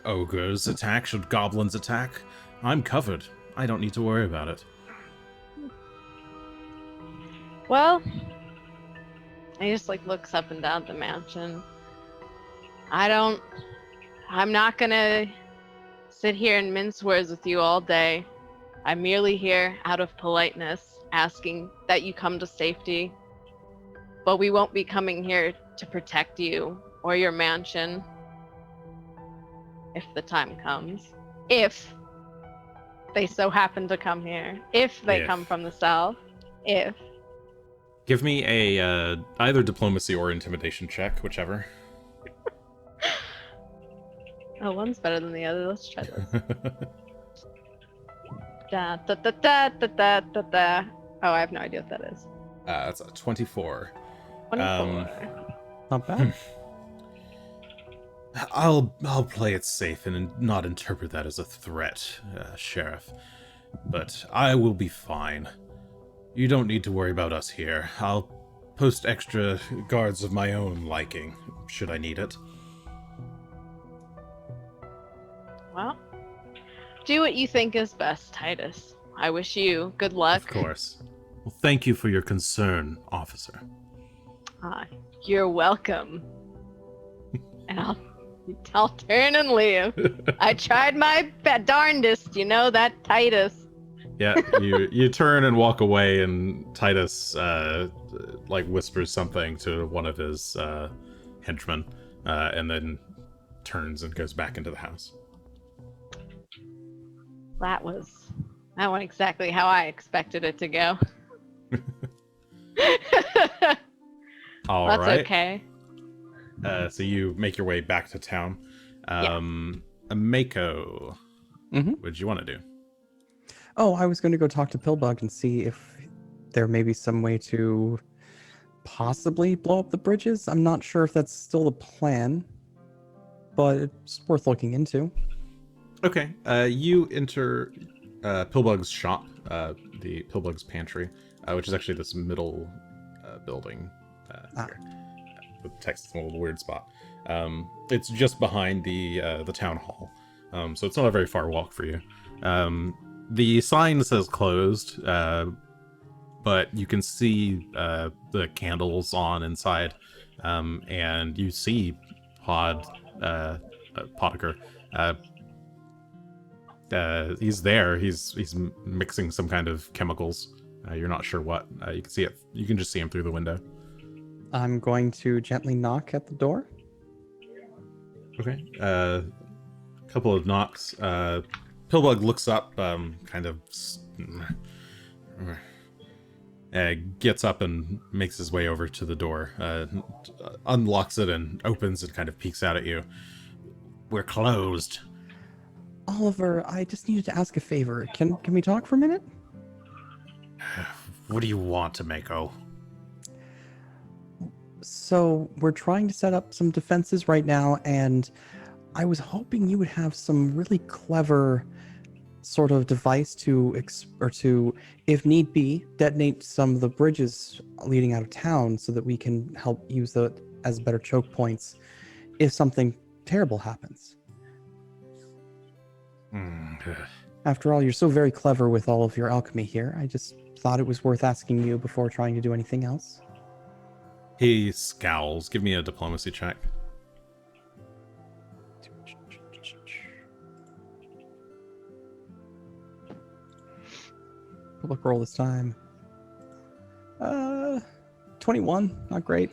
A: ogres attack, should goblins attack, I'm covered. I don't need to worry about it.
B: Well, he just looks up and down the mansion. I'm not gonna sit here and mince words with you all day. I'm merely here out of politeness, asking that you come to safety. But we won't be coming here to protect you or your mansion. If the time comes. If they so happen to come here. If they come from the south. If.
A: Give me a either diplomacy or intimidation check, whichever.
B: Oh, one's better than the other. Let's try this. Da, da, da, da, da, da, da, da. Oh, I have no idea what that is.
A: That's a 24.
B: 24.
C: Not bad.
A: I'll play it safe and not interpret that as a threat, Sheriff. But I will be fine. You don't need to worry about us here. I'll post extra guards of my own liking, should I need it.
B: Well, do what you think is best, Titus. I wish you good luck.
A: Of course. Well, thank you for your concern, officer.
B: You're welcome. And I'll turn and leave. I tried my darndest, you know, that Titus.
A: Yeah, you turn and walk away, and Titus whispers something to one of his henchmen, and then turns and goes back into the house.
B: That went exactly how I expected it to go.
A: All
B: That's
A: right.
B: okay.
A: So you make your way back to town. Mako, what'd you want to do?
C: Oh, I was going to go talk to Pillbug and see if there may be some way to possibly blow up the bridges. I'm not sure if that's still the plan, but it's worth looking into.
A: Okay. You enter Pillbug's shop, the Pillbug's pantry, which is actually this middle building here. With text in a little weird spot. It's just behind the town hall, so it's not a very far walk for you. The sign says closed, but you can see the candles on inside, and you see Potiker. He's there. He's mixing some kind of chemicals. You're not sure what. You can see it. You can just see him through the window.
C: I'm going to gently knock at the door.
A: Okay. Couple of knocks. Pillbug looks up, kind of gets up and makes his way over to the door, unlocks it and opens and kind of peeks out at you. We're closed.
C: Oliver, I just needed to ask a favor. Can we talk for a minute?
A: What do you want, Mako?
C: So we're trying to set up some defenses right now, and I was hoping you would have some really clever sort of device to, if need be, detonate some of the bridges leading out of town so that we can help use that as better choke points if something terrible happens. After all, you're so very clever with all of your alchemy here. I just thought it was worth asking you before trying to do anything else.
A: He scowls. Give me a diplomacy check.
C: Public roll this time. 21. Not great.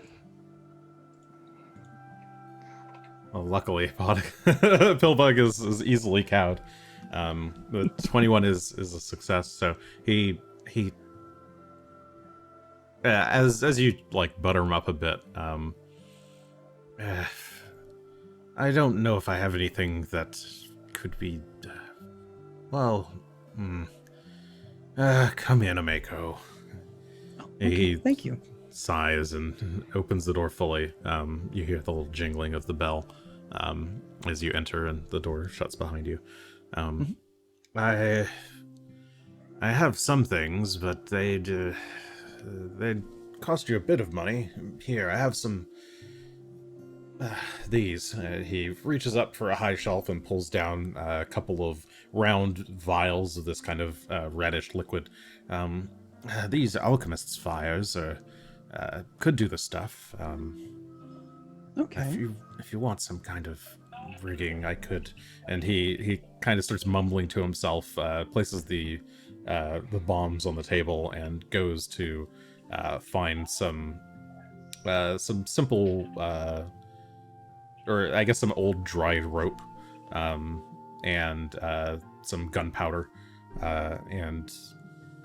A: Well, luckily, Pillbug is easily cowed. The 21 is a success. So he as you like butter him up a bit. I don't know if I have anything that could be. Come in, Ameko.
C: Okay, thank you.
A: Sighs and opens the door fully. You hear the little jingling of the bell as you enter, and the door shuts behind you. I have some things, but they'd cost you a bit of money. Here, I have some. These. He reaches up for a high shelf and pulls down a couple of round vials of this kind of reddish liquid. These alchemist's fires could do the stuff.
C: Okay.
A: If you want some kind of rigging, I could. And he kind of starts mumbling to himself, places the bombs on the table, and goes to find some simple, or I guess some old dried rope, and some gunpowder, and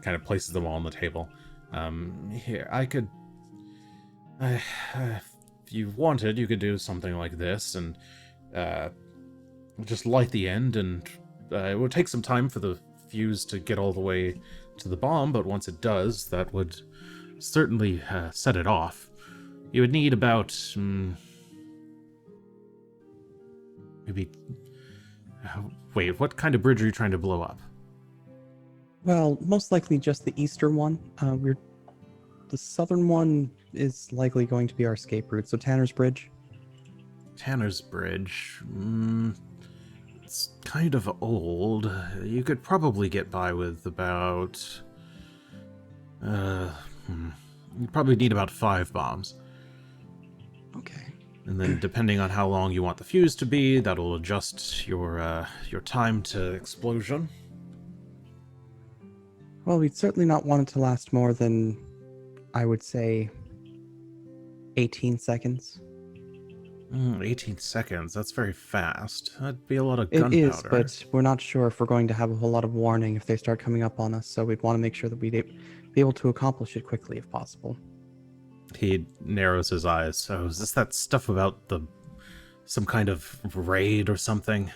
A: kind of places them all on the table. Here, I could. If you wanted, you could do something like this, and just light the end, and it would take some time for the fuse to get all the way to the bomb, but once it does, that would certainly set it off. You would need about maybe. Wait, what kind of bridge are you trying to blow up?
C: Well, most likely just the eastern one. The southern one is likely going to be our escape route, so Tanner's Bridge.
A: Tanner's Bridge. It's kind of old. You could probably get by with about. You'd probably need about 5 bombs.
C: Okay.
A: And then, depending on how long you want the fuse to be, that'll adjust your time to explosion.
C: Well, we'd certainly not want it to last more than, I would say, 18 seconds.
A: 18 seconds, that's very fast. That'd be a lot of gunpowder.
C: It is, but we're not sure if we're going to have a whole lot of warning if they start coming up on us, so we'd want to make sure that we'd be able to accomplish it quickly if possible.
A: He narrows his eyes. So is this that stuff about some kind of raid or something?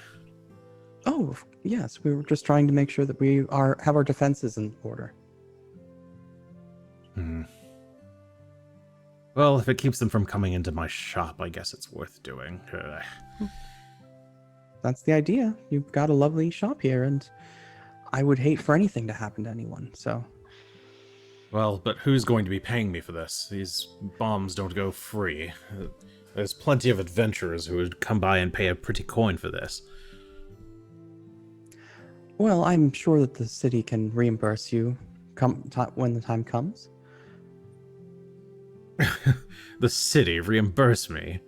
C: Oh, yes, we were just trying to make sure that we have our defenses in order.
A: Well, if it keeps them from coming into my shop, I guess it's worth doing.
C: That's the idea. You've got a lovely shop here, and I would hate for anything to happen to anyone, so...
A: Well, but who's going to be paying me for this? These bombs don't go free. There's plenty of adventurers who would come by and pay a pretty coin for this.
C: Well, I'm sure that the city can reimburse you when the time comes.
A: The city reimburse me?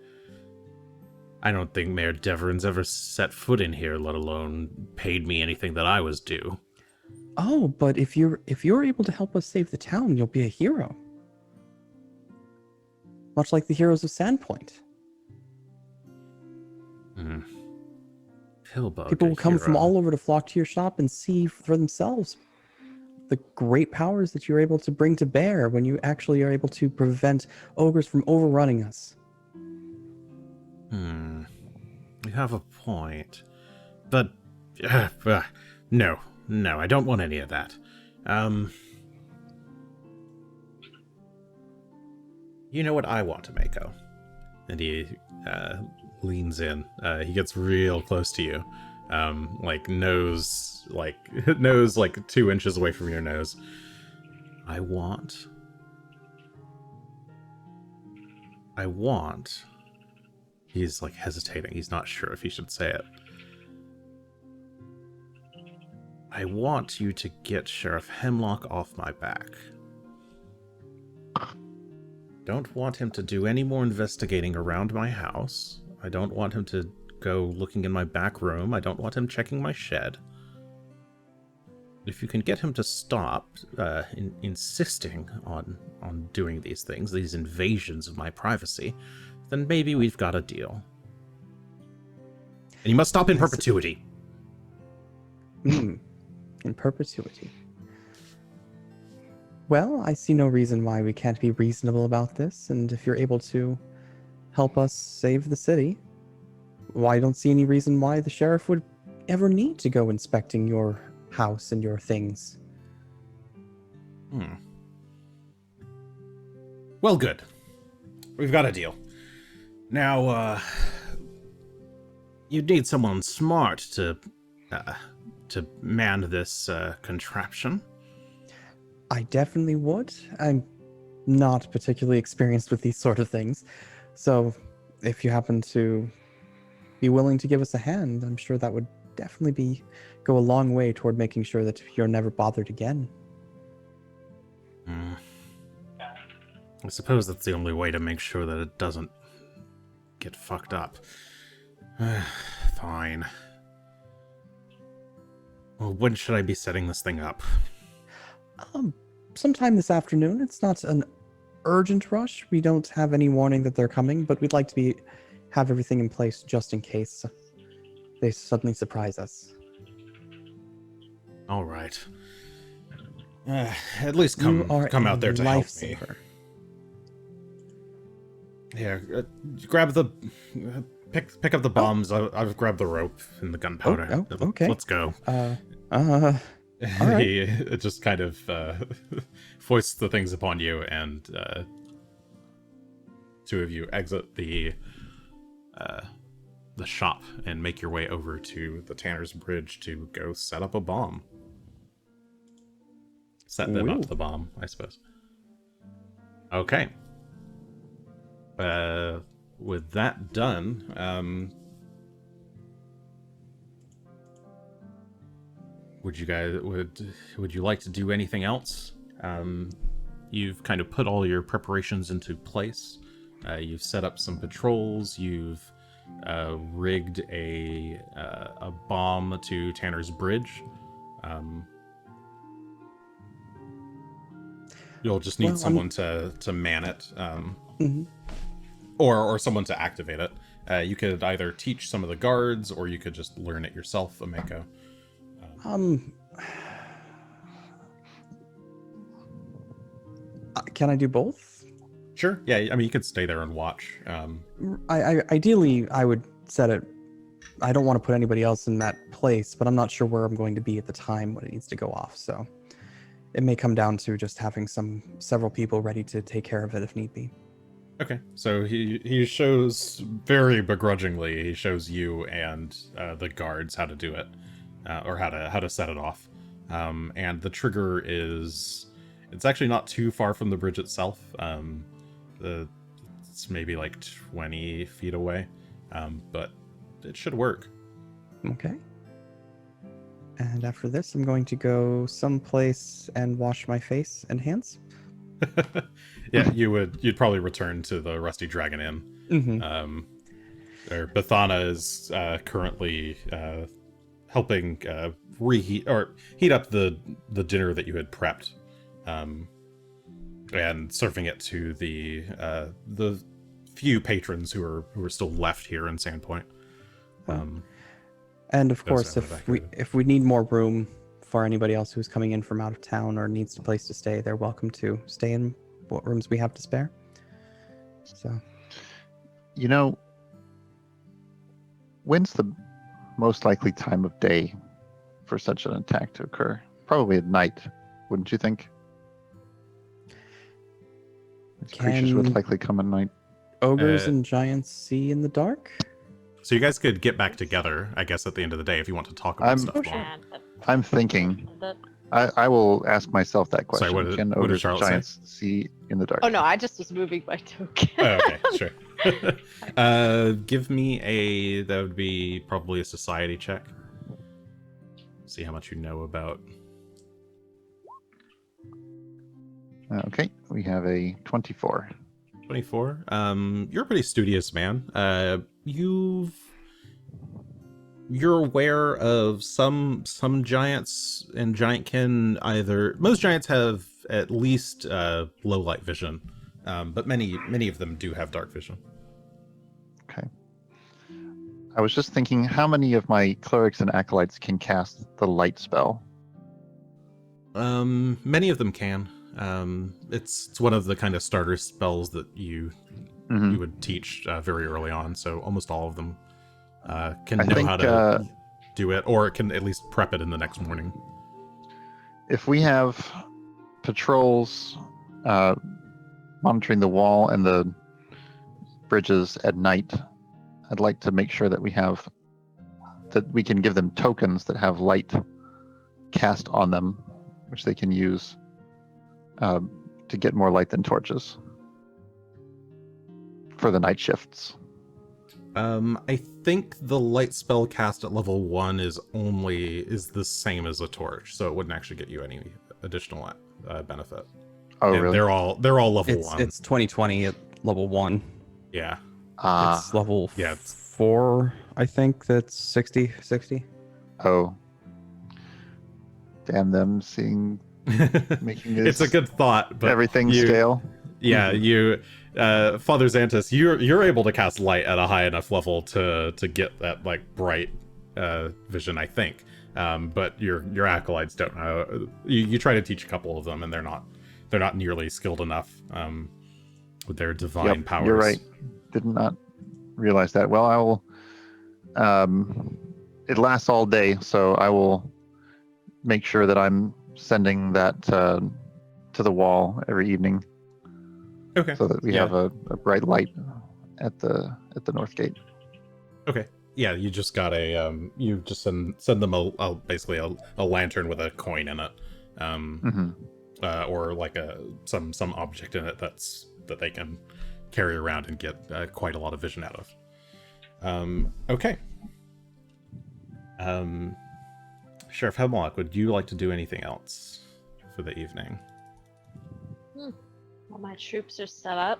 A: I don't think Mayor Deveron's ever set foot in here, let alone paid me anything that I was due.
C: Oh, but if you're able to help us save the town, you'll be a hero. Much like the heroes of Sandpoint.
A: Pillbug,
C: People will come from all over to flock to your shop and see for themselves the great powers that you're able to bring to bear when you actually are able to prevent ogres from overrunning us.
A: You have a point. But, no, I don't want any of that. You know what I want to make, oh? And he leans in. He gets real close to you. Nose 2 inches away from your nose. I want. He's hesitating. He's not sure if he should say it. I want you to get Sheriff Hemlock off my back. Don't want him to do any more investigating around my house. I don't want him to go looking in my back room. I don't want him checking my shed. If you can get him to stop insisting on doing these things, these invasions of my privacy, then maybe we've got a deal. And you must stop in perpetuity.
C: In perpetuity. Well, I see no reason why we can't be reasonable about this, and if you're able to help us save the city, well, I don't see any reason why the sheriff would ever need to go inspecting your house and your things.
A: Well, good. We've got a deal. Now, you'd need someone smart to man this contraption.
C: I definitely would. I'm not particularly experienced with these sort of things, so if you happen to be willing to give us a hand, I'm sure that would definitely go a long way toward making sure that you're never bothered again.
A: I suppose that's the only way to make sure that it doesn't get fucked up. Fine. Well, when should I be setting this thing up?
C: Sometime this afternoon. It's not an urgent rush. We don't have any warning that they're coming, but we'd like to have everything in place just in case they suddenly surprise us.
A: All right. At least come out there to help me. Yeah, grab the pick up the bombs. I've grabbed the rope and the gunpowder.
C: Okay.
A: Let's go.
C: All right.
A: He just kind of foists the things upon you, and two of you exit the shop and make your way over to the Tanner's Bridge to go set up a bomb. Set them up the bomb, I suppose. Okay. With that done, would you like to do anything else? You've kind of put all your preparations into place. You've set up some patrols. You've rigged a bomb to Tanner's Bridge. You'll just need someone to man it, or someone to activate it. You could either teach some of the guards, or you could just learn it yourself, Ameko.
C: Can I do both?
A: Sure. Yeah, I mean, you could stay there and watch.
C: Ideally, I would set it. I don't want to put anybody else in that place, but I'm not sure where I'm going to be at the time when it needs to go off. So it may come down to just having several people ready to take care of it if need be.
A: Okay, so he shows very begrudgingly. He shows you and the guards how to do it, or how to set it off. And the trigger is It's actually not too far from the bridge itself. It's maybe like 20 feet away, but it should work.
C: Okay. And after this, I'm going to go someplace and wash my face and hands.
A: Yeah, you'd probably return to the Rusty Dragon Inn.
C: Mm-hmm.
A: Or Bathana is currently helping reheat or heat up the dinner that you had prepped, and serving it to the few patrons who are still left here in Sandpoint.
C: And of course, if we need more room for anybody else who's coming in from out of town or needs a place to stay, they're welcome to stay in what rooms we have to spare. So,
D: when's the most likely time of day for such an attack to occur? Probably at night, wouldn't you think? These creatures would likely come at night.
C: Ogres and giants see in the dark?
A: So you guys could get back together, I guess, at the end of the day if you want to talk about stuff more.
D: I'm thinking. I will ask myself that question.
A: Sorry,
D: Can ogres and giants see in the dark?
B: Oh no, I just was moving my token.
A: Oh, okay, sure. Give me that would be probably a society check. See how much you know about.
D: Okay, we have a 24.
A: 24. You're a pretty studious man. You're aware of some giants and giantkin. Most giants have at least low light vision, but many of them do have dark vision.
D: Okay. I was just thinking, how many of my clerics and acolytes can cast the light spell?
A: Many of them can. It's one of the kind of starter spells that you would teach very early on. So almost all of them can know how to do it, or it can at least prep it in the next morning.
D: If we have patrols monitoring the wall and the bridges at night, I'd like to make sure that we can give them tokens that have light cast on them, which they can use to get more light than torches for the night shifts.
A: I think the light spell cast at level 1 is the same as a torch, so it wouldn't actually get you any additional benefit.
D: Oh,
A: and
D: really?
A: They're all level 1.
C: It's 2020 at level 1.
A: Yeah.
C: It's level 4, I think. That's 60.
D: Oh. Damn them making this.
A: It's a good thought, but
D: everything scale.
A: Yeah, Father Xantus, you're able to cast light at a high enough level to get that like bright vision, I think. But your acolytes don't know. You try to teach a couple of them, and they're not nearly skilled enough with their divine powers.
D: You're right. Did not realize that. Well, I will. It lasts all day, so I will make sure that I'm sending that to the wall every evening.
A: Okay.
D: So that we have a bright light at the north gate.
A: Okay. Yeah, you just got you just send them basically a lantern with a coin in it, or like some object in it that they can carry around and get quite a lot of vision out of. Okay. Sheriff Hemlock, would you like to do anything else for the evening?
B: All my troops are set up.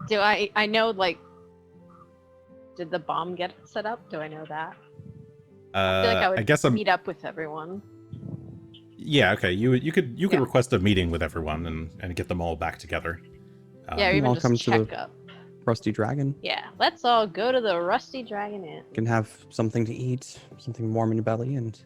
B: Do I know, like, did the bomb get set up? Do I know that? I feel like I would meet up with everyone.
A: Yeah, okay. You could request a meeting with everyone and get them all back together.
B: Yeah, or even just check up.
C: Rusty Dragon.
B: Yeah, let's all go to the Rusty Dragon Inn.
C: You can have something to eat, something warm in your belly, and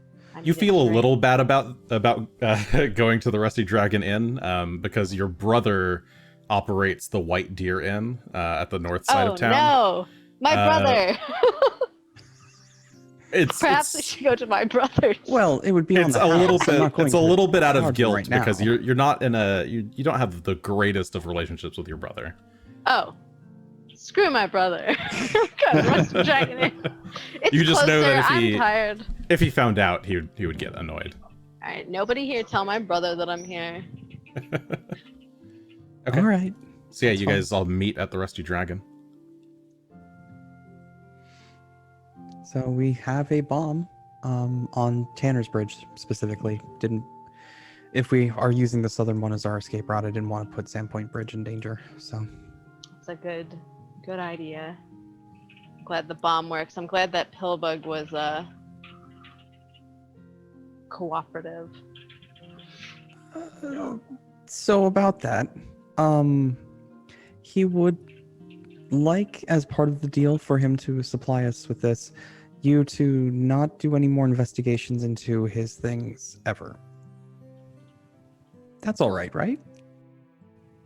A: you feel a little bad about going to the Rusty Dragon Inn because your brother operates the White Deer Inn at the north side of town.
B: Oh no, my brother! Perhaps we should go to my brother's.
C: Well, it would be
A: it's a little bit out of guilt because you're not in you don't have the greatest of relationships with your brother.
B: Oh. Screw my brother. Rusty Dragon Inn. It's
A: you just
B: closer.
A: know that
B: I'm tired.
A: if he found out, he would get annoyed.
B: Alright, nobody here tell my brother that I'm here.
A: Okay.
C: All right.
A: So yeah,
C: That's
A: you
C: fine.
A: guys all meet at the Rusty Dragon.
C: So we have a bomb on Tanner's Bridge specifically. If we are using the southern one as our escape route, I didn't want to put Sandpoint Bridge in danger. So
B: It's a good idea. Glad the bomb works. I'm glad that Pillbug was cooperative.
C: So about that, he would like, as part of the deal, for him to supply us with this, you to not do any more investigations into his things ever. That's all right, right?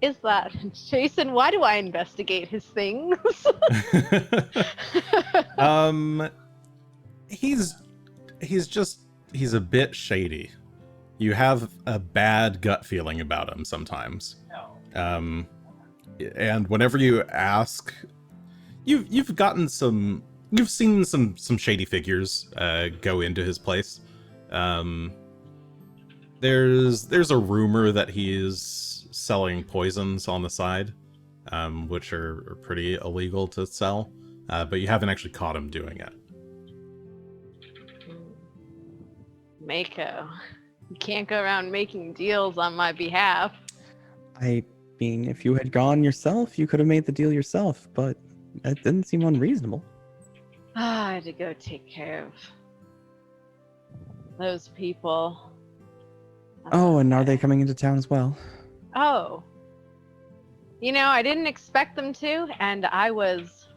B: Is that Jason? Why do I investigate his things?
A: He's a bit shady. You have a bad gut feeling about him sometimes. And whenever you ask, you've seen some shady figures go into his place. There's a rumor that he is selling poisons on the side, which are pretty illegal to sell, but you haven't actually caught him doing it.
B: Mako, you can't go around making deals on my behalf.
C: I mean, if you had gone yourself, you could have made the deal yourself, but that didn't seem unreasonable.
B: I had to go take care of those people.
C: Oh, and are they coming into town as well?
B: Oh. You know, I didn't expect them to, and I was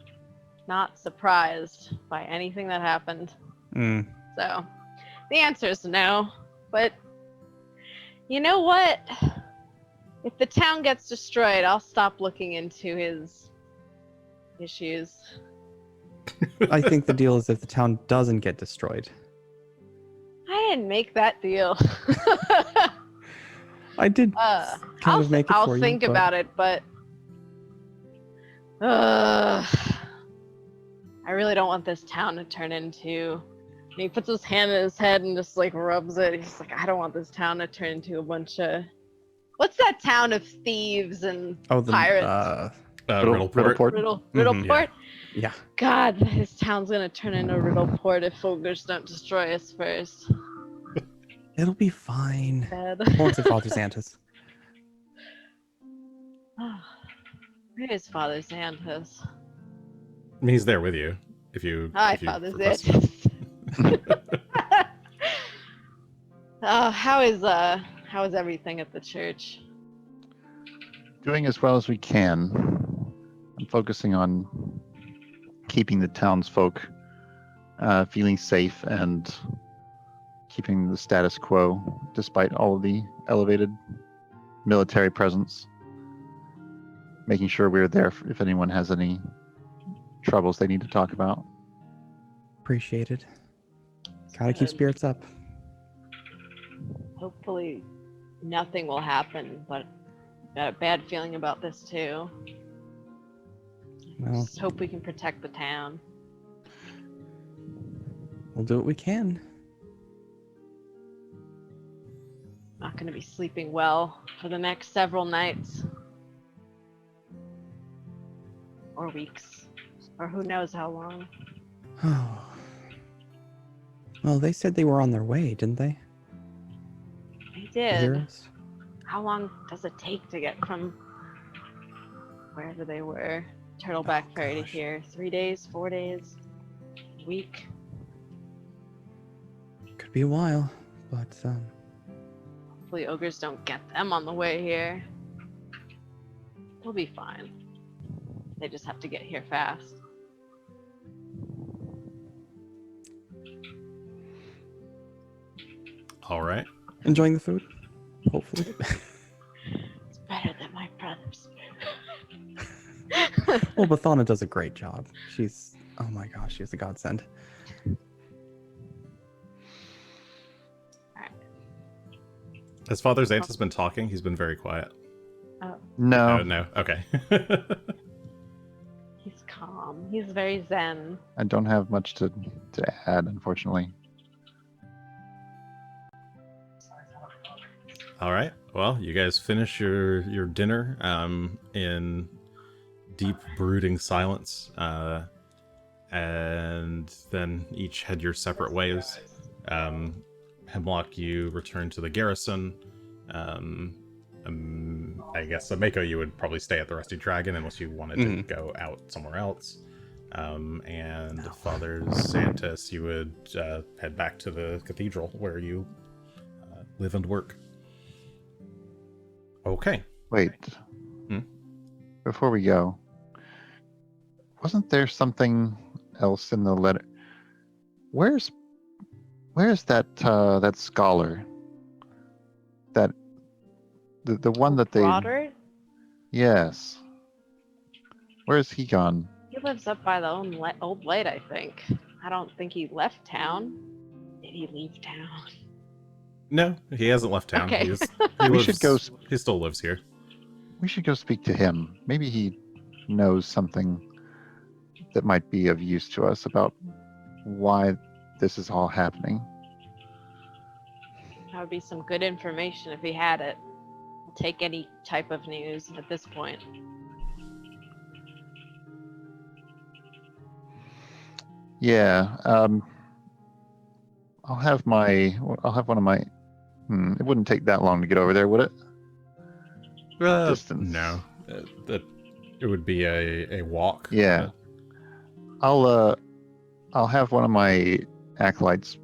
B: not surprised by anything that happened. So, the answer is no. But, you know what? If the town gets destroyed, I'll stop looking into his issues.
C: I think the deal is if the town doesn't get destroyed.
B: I didn't make that deal.
C: I did kind of make it
B: I'll
C: for you.
B: think about it, but I really don't want this town to turn into. And he puts his hand in his head and just like rubs it. He's like, I don't want this town to turn into a bunch of. What's that town of thieves and pirates?
A: Riddleport.
B: Riddleport?
C: Yeah.
B: God, this town's gonna turn into Riddleport if ogres don't destroy us first.
C: It'll be fine.
B: Bad.
C: Once it Father Xantus.
B: Where is Father Xantus?
A: I mean, he's there with you.
B: Hi,
A: if you
B: Father
A: request
B: Xantus. How is everything at the church?
D: Doing as well as we can. I'm focusing on keeping the townsfolk feeling safe and keeping the status quo despite all of the elevated military presence. Making sure we're there if anyone has any troubles they need to talk about.
C: Appreciated. Gotta keep spirits up.
B: Hopefully nothing will happen, but got a bad feeling about this too.
C: Well,
B: Just hope we can protect the town.
C: we'll do what we can.
B: Not going to be sleeping well for the next several nights. Or weeks. Or who knows how long.
C: Oh. Well, they said they were on their way, didn't they?
B: They
C: To hear
B: did.
C: us?
B: How long does it take to get from wherever they were? Turtleback Ferry to
C: gosh.
B: here. 3 days, 4 days, a week.
C: Could be a while, but
B: Hopefully ogres don't get them on the way here. They'll be fine. They just have to get here fast.
A: All right.
C: enjoying the food. Hopefully.
B: It's better than my brother's.
C: Well, Bathana does a great job. She's, oh my gosh, she's a godsend.
A: Has Father Xantus been talking? He's been very quiet.
B: Oh,
D: No,
A: Oh, no. Okay.
B: he's calm. He's very zen.
D: I don't have much to add, unfortunately.
A: All right. Well, you guys finish your dinner in deep brooding silence, and then each head your separate ways. Hemlock, you return to the garrison. I guess Mako, you would probably stay at the Rusty Dragon unless you wanted to go out somewhere else. And Father Xantus, you would head back to the cathedral where you live and work. Okay.
D: Wait. Before we go, wasn't there something else in the letter? Where's that scholar? That the one that they.
B: Broderick?
D: Yes. Where's he gone?
B: He lives up by the old lake, I think. I don't think he left town. Did he leave town?
A: No, he hasn't left town.
B: Okay.
A: He still lives here.
D: We should go speak to him. Maybe he knows something that might be of use to us about why this is all happening.
B: That would be some good information if he had it. I'll take any type of news at this point.
D: Yeah, I'll have one of my. It wouldn't take that long to get over there, would it? Distance.
A: No, it would be a walk.
D: Yeah, I'll have one of my acolytes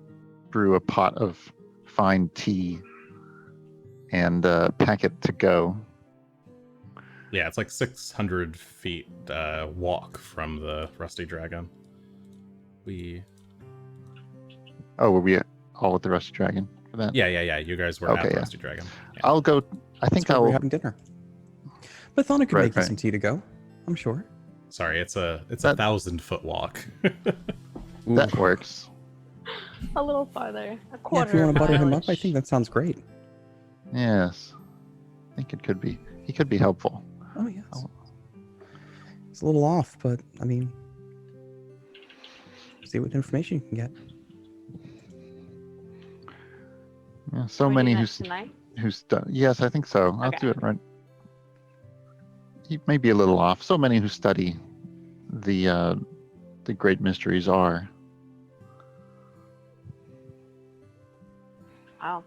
D: brew a pot of fine tea and pack it to go.
A: Yeah, it's like 600 feet walk from the Rusty Dragon.
D: Were we all at the Rusty Dragon for that?
A: Yeah. You guys were at the Rusty Dragon. Yeah.
D: I'll go. I think
C: we're having dinner. Bathana could make you some tea to go, I'm sure.
A: Sorry, it's a 1,000-foot walk.
D: That works.
B: A little farther. A
C: Yeah,
B: quarter.
C: if you want to butter him up, I
B: mile-ish.
C: think that sounds great.
D: Yes. I think it could be. He could be helpful.
C: Oh, yes. It's a little off, but, I mean, see what information you can get.
D: Yeah, so
B: Are we
D: many
B: doing that tonight?
D: who's done. Yes, I think so. I'll
B: Okay.
D: do it right. He may be a little off. So many who study the great mysteries are.
B: Wow.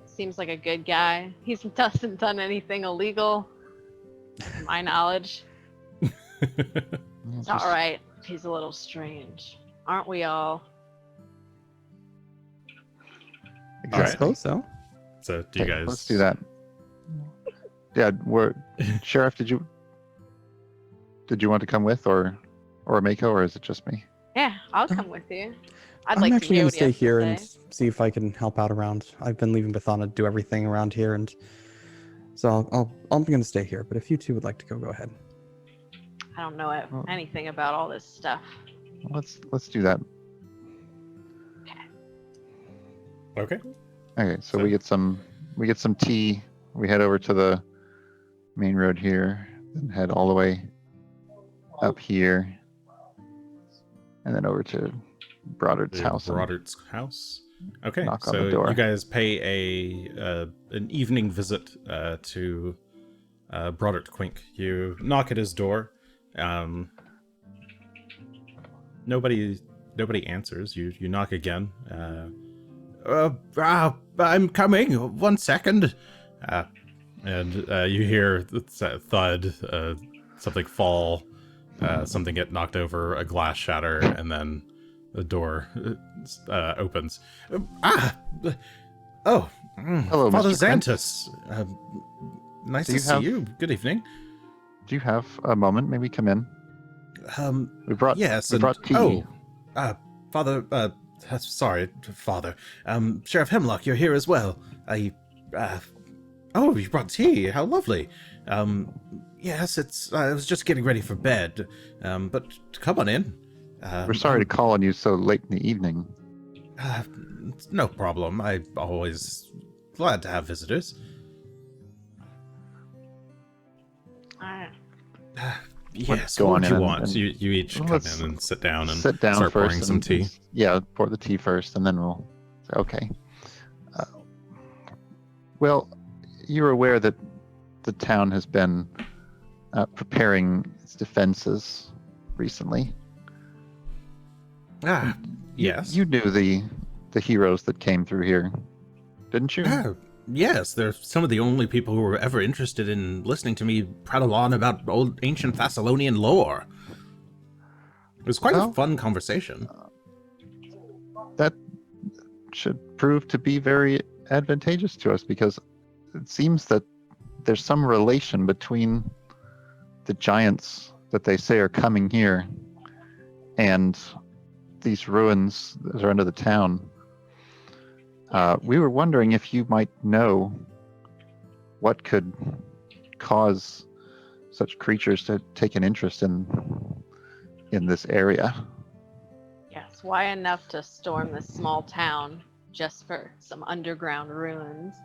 B: Seems like a good guy. He hasn't done anything illegal, to my knowledge. It's all right. He's a little strange. Aren't we all?
C: I
D: Exactly.
C: suppose so.
A: So, do you guys?
D: Let's do that. Yeah, Sheriff, did you want to come with, or Mako, or is it just me?
B: Yeah, I'll come with you. I'd
C: I'm
B: like to
C: actually
B: hear
C: going
B: what
C: to
B: he
C: stay
B: has
C: here
B: to
C: and
B: say.
C: see if I can help out around. I've been leaving Bathana to do everything around here, and so I'm going to stay here. But if you two would like to go ahead.
B: I don't know anything about all this stuff.
D: Let's do that.
A: Okay.
D: Okay, so we get some tea. We head over to the main road here, then head all the way up here, and then over to Brodert's house.
A: Brodert's house. Okay,
D: Knock on
A: so
D: the door.
A: you guys pay an evening visit to Brodert Quink. You knock at his door. Nobody answers. You knock again. I'm coming. 1 second. And you hear the thud, something fall, something get knocked over, a glass shatter, and then the door opens.
D: Hello,
A: Father
D: Mr. Quinn.
A: Xantus. Nice
D: Do
A: to
D: you
A: see
D: have-
A: you. Good evening.
D: Do you have a moment? Maybe come in. We brought
A: Yes.
D: we brought tea.
A: Father. Sorry, Father. Sheriff Hemlock, you're here as well. You brought tea. How lovely. Yes, I was just getting ready for bed. But come on in.
D: We're sorry to call on you so late in the evening.
A: No problem. I'm always glad to have visitors.
B: Alright.
A: Yes,
D: go
A: what
D: on
A: would you
D: in
A: want?
D: and-
A: You each come
D: Let's
A: in and sit down and
D: Sit down
A: start
D: first.
A: pouring some
D: and-
A: tea.
D: Yeah, pour the tea first, and then we'll say, okay. Well, you're aware that the town has been preparing its defenses recently.
A: Yes.
D: You knew the heroes that came through here, didn't you?
A: Yes, they're some of the only people who were ever interested in listening to me prattle on about old ancient Thessalonian lore. It was quite a fun conversation.
D: That should prove to be very advantageous to us, because it seems that there's some relation between the giants that they say are coming here and these ruins that are under the town. We were wondering if you might know what could cause such creatures to take an interest in this area.
B: Yes, why enough to storm this small town just for some underground ruins?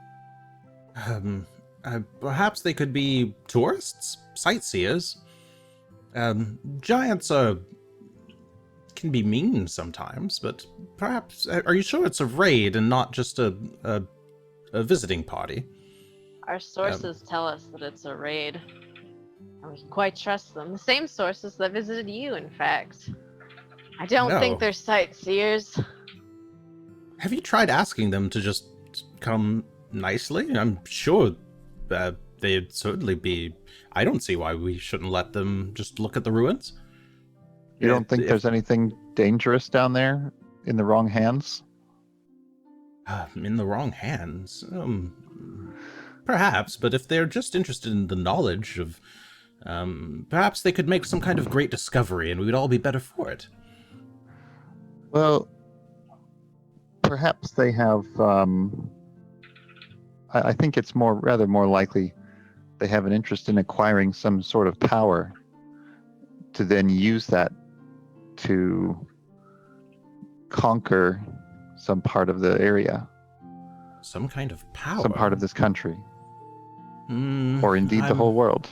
A: Perhaps they could be tourists, sightseers. Giants can be mean sometimes, but perhaps... Are you sure it's a raid and not just a visiting party?
B: Our sources tell us that it's a raid, and we can quite trust them. The same sources that visited you, in fact. I don't think they're sightseers.
A: Have you tried asking them to just come nicely? I'm sure they'd certainly be... I don't see why we shouldn't let them just look at the ruins.
D: You don't think there's anything dangerous down there in the wrong hands?
A: In the wrong hands? Perhaps, but if they're just interested in the knowledge of... perhaps they could make some kind of great discovery and we'd all be better for it.
D: Well, perhaps they have... I think it's rather more likely they have an interest in acquiring some sort of power to then use that to conquer some part of the area.
A: Some kind of power?
D: Some part of this country. Or indeed the whole world.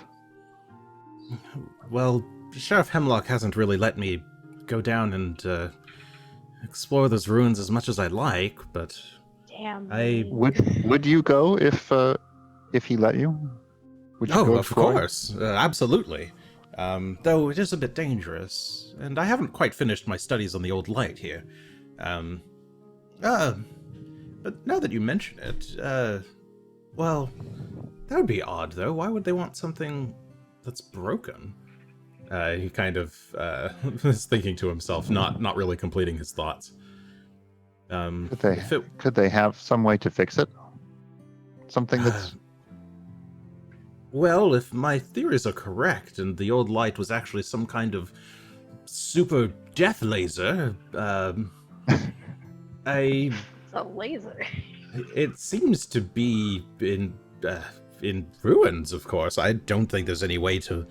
A: Well, Sheriff Hemlock hasn't really let me go down and explore those ruins as much as I'd like, but...
B: Damn.
D: Would you go if he let you? Would you go
A: of course. Absolutely. Though it is a bit dangerous, and I haven't quite finished my studies on the old light here. But now that you mention it, well, that would be odd, though. Why would they want something that's broken? He kind of is thinking to himself, not really completing his thoughts.
D: Could they have some way to fix it? Something that's...
A: Well, if my theories are correct, and the old light was actually some kind of super death laser,
B: It's a laser.
A: It seems to be in ruins, of course. I don't think there's any way to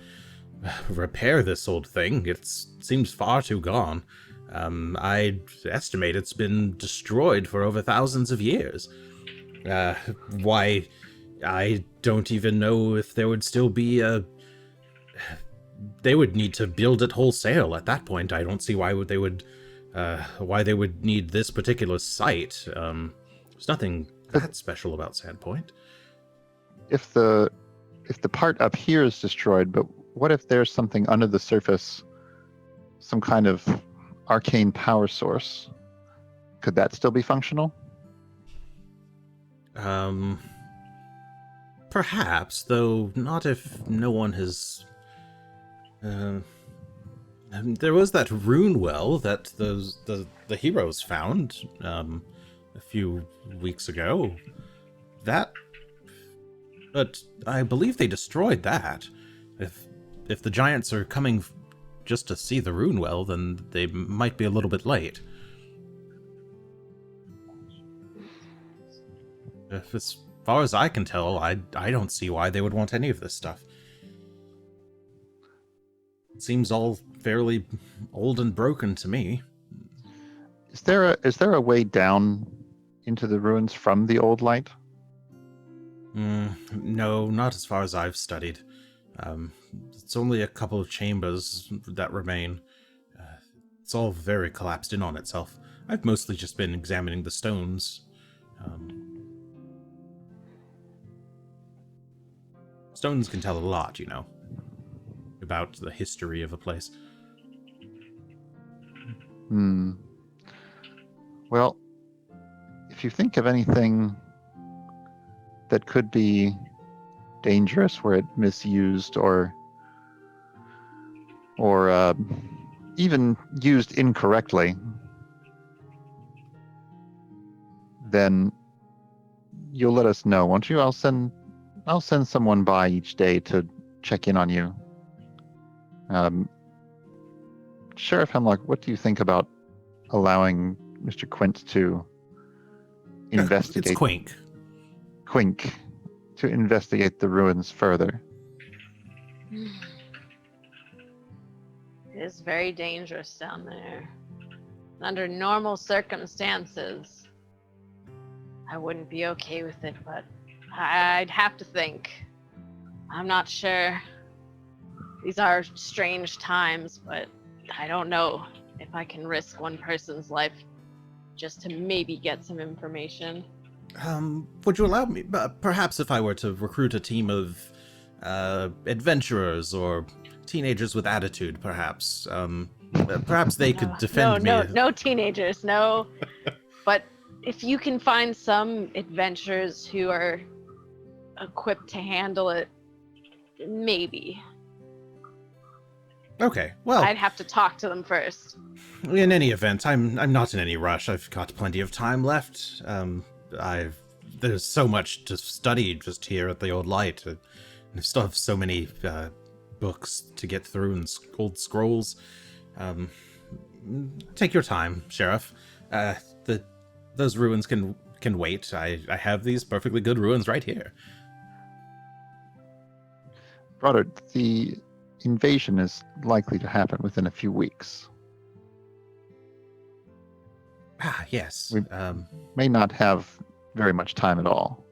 A: repair this old thing. It seems far too gone. I estimate it's been destroyed for over thousands of years. Why... I don't even know if there would still be they would need to build it wholesale at that point. I don't see why they would need this particular site. There's nothing that special about Sandpoint.
D: If the part up here is destroyed, but what if there's something under the surface, some kind of arcane power source? Could that still be functional?
A: Perhaps, though not if no one has... there was that rune well that the heroes found a few weeks ago. But I believe they destroyed that. If the giants are coming just to see the rune well, then they might be a little bit late. As far as I can tell, I don't see why they would want any of this stuff. It seems all fairly old and broken to me.
D: Is there a way down into the ruins from the old light?
A: No, not as far as I've studied. It's only a couple of chambers that remain. It's all very collapsed in on itself. I've mostly just been examining the stones. Stones can tell a lot, you know, about the history of a place.
D: Well, if you think of anything that could be dangerous were it misused or even used incorrectly, then you'll let us know, won't you? I'll send someone by each day to check in on you. Sheriff Hemlock, what do you think about allowing Mr. Quint to investigate?
A: It's Quink.
D: Quink, to investigate the ruins further.
B: It is very dangerous down there. Under normal circumstances, I wouldn't be okay with it, but I'd have to think. I'm not sure. These are strange times, but I don't know if I can risk one person's life just to maybe get some information.
A: Would you allow me, perhaps if I were to recruit a team of adventurers or teenagers with attitude, perhaps they could defend me.
B: No teenagers, no. But if you can find some adventurers who are equipped to handle it, maybe.
A: Okay, well,
B: I'd have to talk to them first.
A: In any event, I'm not in any rush. I've got plenty of time left. There's so much to study just here at the Old Light. I still have so many books to get through and old scrolls. Take your time, Sheriff. Those ruins can wait. I have these perfectly good ruins right here.
D: Brother, the invasion is likely to happen within a few weeks.
A: Ah, yes.
D: We may not have very much time at all.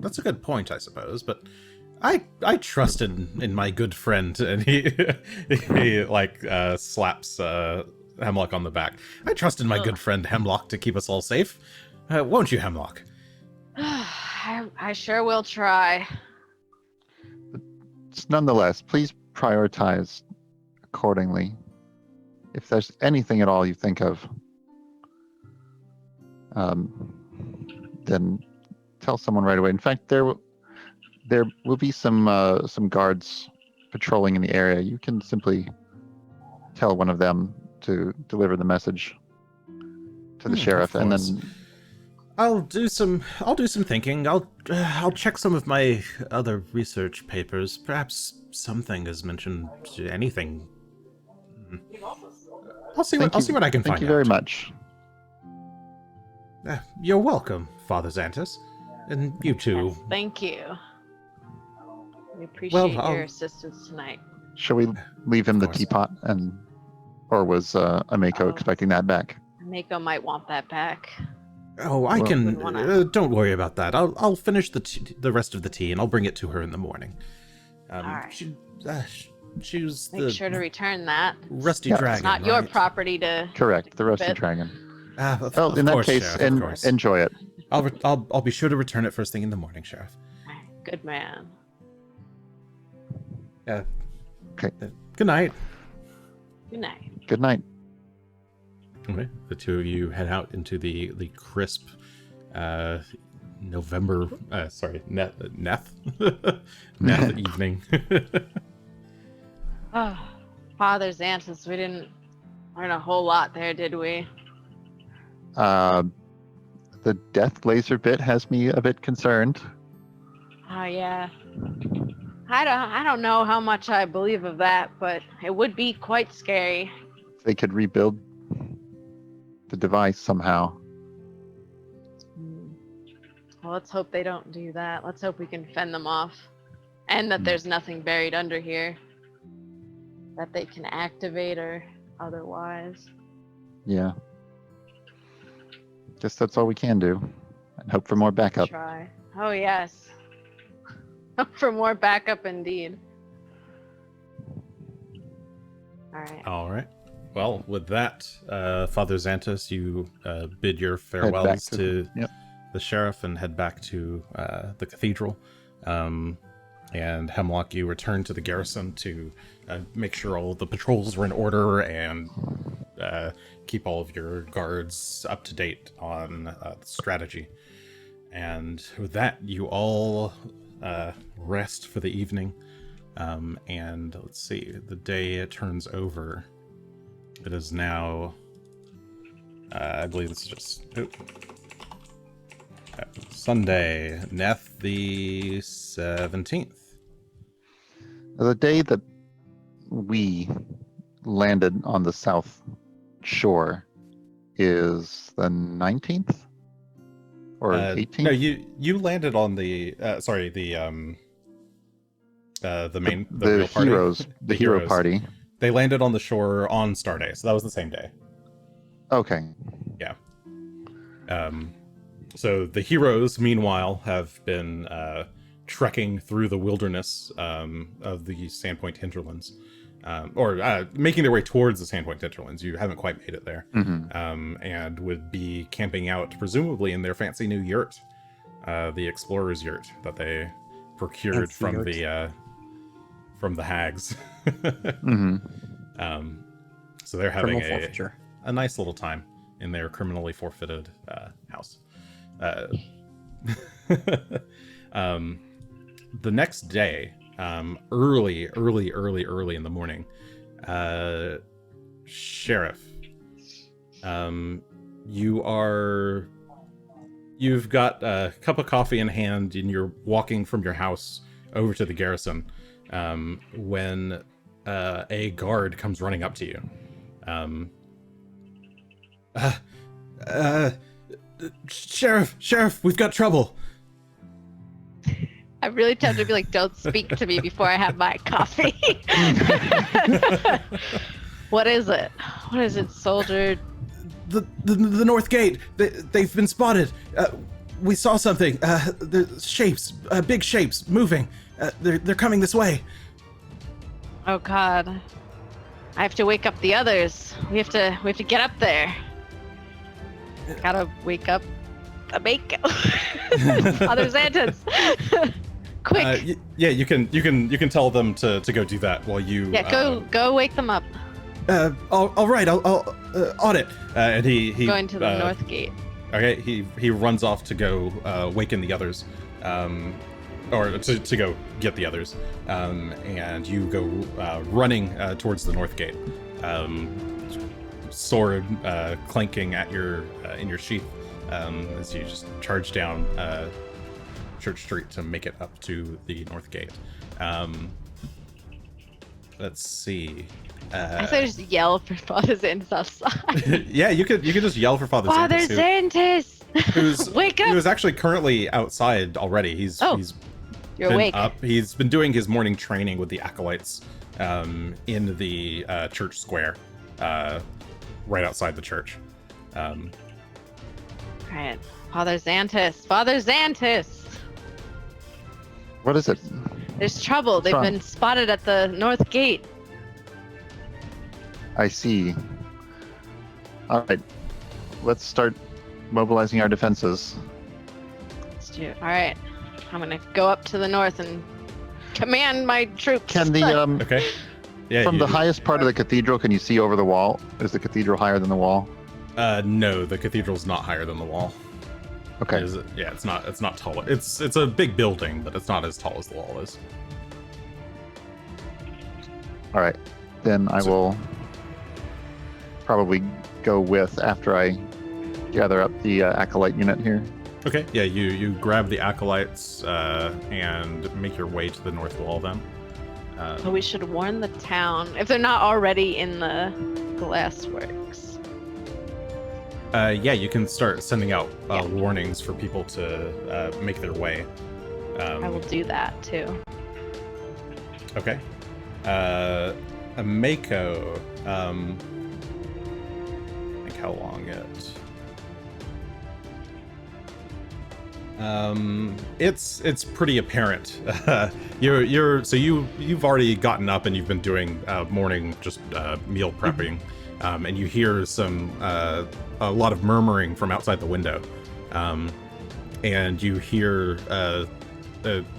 A: That's a good point, I suppose, but I trust in my good friend, and he slaps Hemlock on the back. I trust in my good friend Hemlock to keep us all safe. Won't you, Hemlock?
B: I sure will try.
D: But nonetheless, please prioritize accordingly. If there's anything at all you think of, then tell someone right away. In fact, there will be some guards patrolling in the area. You can simply tell one of them to deliver the message to the sheriff, and then
A: I'll do some thinking. I'll check some of my other research papers. Perhaps something is mentioned. Anything. I'll see what I can find out.
D: Thank you very much.
A: You're welcome, Father Xantus, and you too.
B: Yes, thank you. We appreciate your assistance tonight.
D: Shall we leave him the teapot, or was Ameko expecting that back?
B: Ameko might want that back.
A: Oh, I can. Don't worry about that. I'll finish the rest of the tea, and I'll bring it to her in the morning.
B: All right.
A: She was
B: Make sure to return that.
A: Rusty Dragon.
B: It's not your property to.
D: Correct, the Rusty Dragon.
A: Well,
D: in that case, enjoy it.
A: I'll be sure to return it first thing in the morning, Sheriff.
B: Good man.
D: Okay.
A: Good night.
B: Good night.
D: Good night.
A: Okay. The two of you head out into the crisp November. Neth evening.
B: Oh, Father Xantus, we didn't learn a whole lot there, did we?
D: The death laser bit has me a bit concerned.
B: Oh yeah. I don't know how much I believe of that, but it would be quite scary.
D: If they could rebuild the device somehow.
B: Well, let's hope they don't do that. Let's hope we can fend them off. And that there's nothing buried under here that they can activate or otherwise.
D: Yeah. Guess that's all we can do. And hope for more backup.
B: Try. Oh, yes. Hope for more backup indeed. All right.
A: Well, with that, Father Xantus, you bid your farewells to sheriff and head back to the cathedral. And Hemlock, you return to the garrison to make sure all the patrols were in order and keep all of your guards up to date on the strategy. And with that, you all rest for the evening. And let's see, the day turns over. It is now, I believe this is just Sunday, Neth the 17th.
D: The day that we landed on the south shore is the 19th or 18th?
A: No, you landed on the main real party.
D: The hero party.
A: They landed on the shore on Star Day, so that was the same day.
D: Okay.
A: Yeah. So the heroes, meanwhile, have been trekking through the wilderness of the Sandpoint hinterlands, or making their way towards the Sandpoint hinterlands. You haven't quite made it there, and would be camping out, presumably in their fancy new yurt, the explorer's yurt that they procured from the hags. So they're having a nice little time in their criminally forfeited house. The next day, early in the morning, Sheriff, you've got a cup of coffee in hand and you're walking from your house over to the garrison, when a guard comes running up to you. Sheriff, we've got trouble.
B: I'm really tempted to be like, don't speak to me before I have my coffee. What is it? What is it, soldier?
A: The North Gate. They've been spotted. We saw something. There's shapes, big shapes moving. They're coming this way.
B: Oh God. I have to wake up the others. We have to get up there. Gotta wake up the Mako. Father Xantus. Quick.
A: Yeah, you can tell them to go do that while you.
B: Yeah, go wake them up.
A: All right, I'll on it. And he
B: going to the North Gate.
A: Okay, he runs off to go waken the others, or to go get the others, and you go running towards the North Gate, sword clanking at your in your sheath, as you just charge down Church Street to make it up to the North Gate. Let's see.
B: I say just yell for Father Xantus outside.
A: Yeah, you could just yell for Father
B: Xantus. Wake up!
A: He was actually currently outside already. He's
B: You're
A: been
B: awake.
A: up. He's been doing his morning training with the acolytes in the church square, right outside the church.
B: Right. Father Xantus.
D: What is it?
B: There's trouble. They've been spotted at the North Gate.
D: I see. All right. Let's start mobilizing our defenses.
B: Let's do it. All right. I'm going to go up to the north and command my troops.
D: Can the
A: Okay. Yeah.
D: From the highest part of the cathedral, can you see over the wall? Is the cathedral higher than the wall?
A: No, the cathedral's not higher than the wall.
D: Okay.
A: It's not tall. It's a big building, but it's not as tall as the wall is.
D: All right. Then I will probably go with after I gather up the acolyte unit here.
A: Okay. Yeah, you grab the acolytes and make your way to the north wall then.
B: So we should warn the town if they're not already in the glassworks.
A: Yeah, you can start sending out warnings for people to make their way.
B: I will do that too.
A: Okay. A Mako. Think how long it's pretty apparent. You've already gotten up and you've been doing morning just meal prepping, and you hear a lot of murmuring from outside the window, and you hear a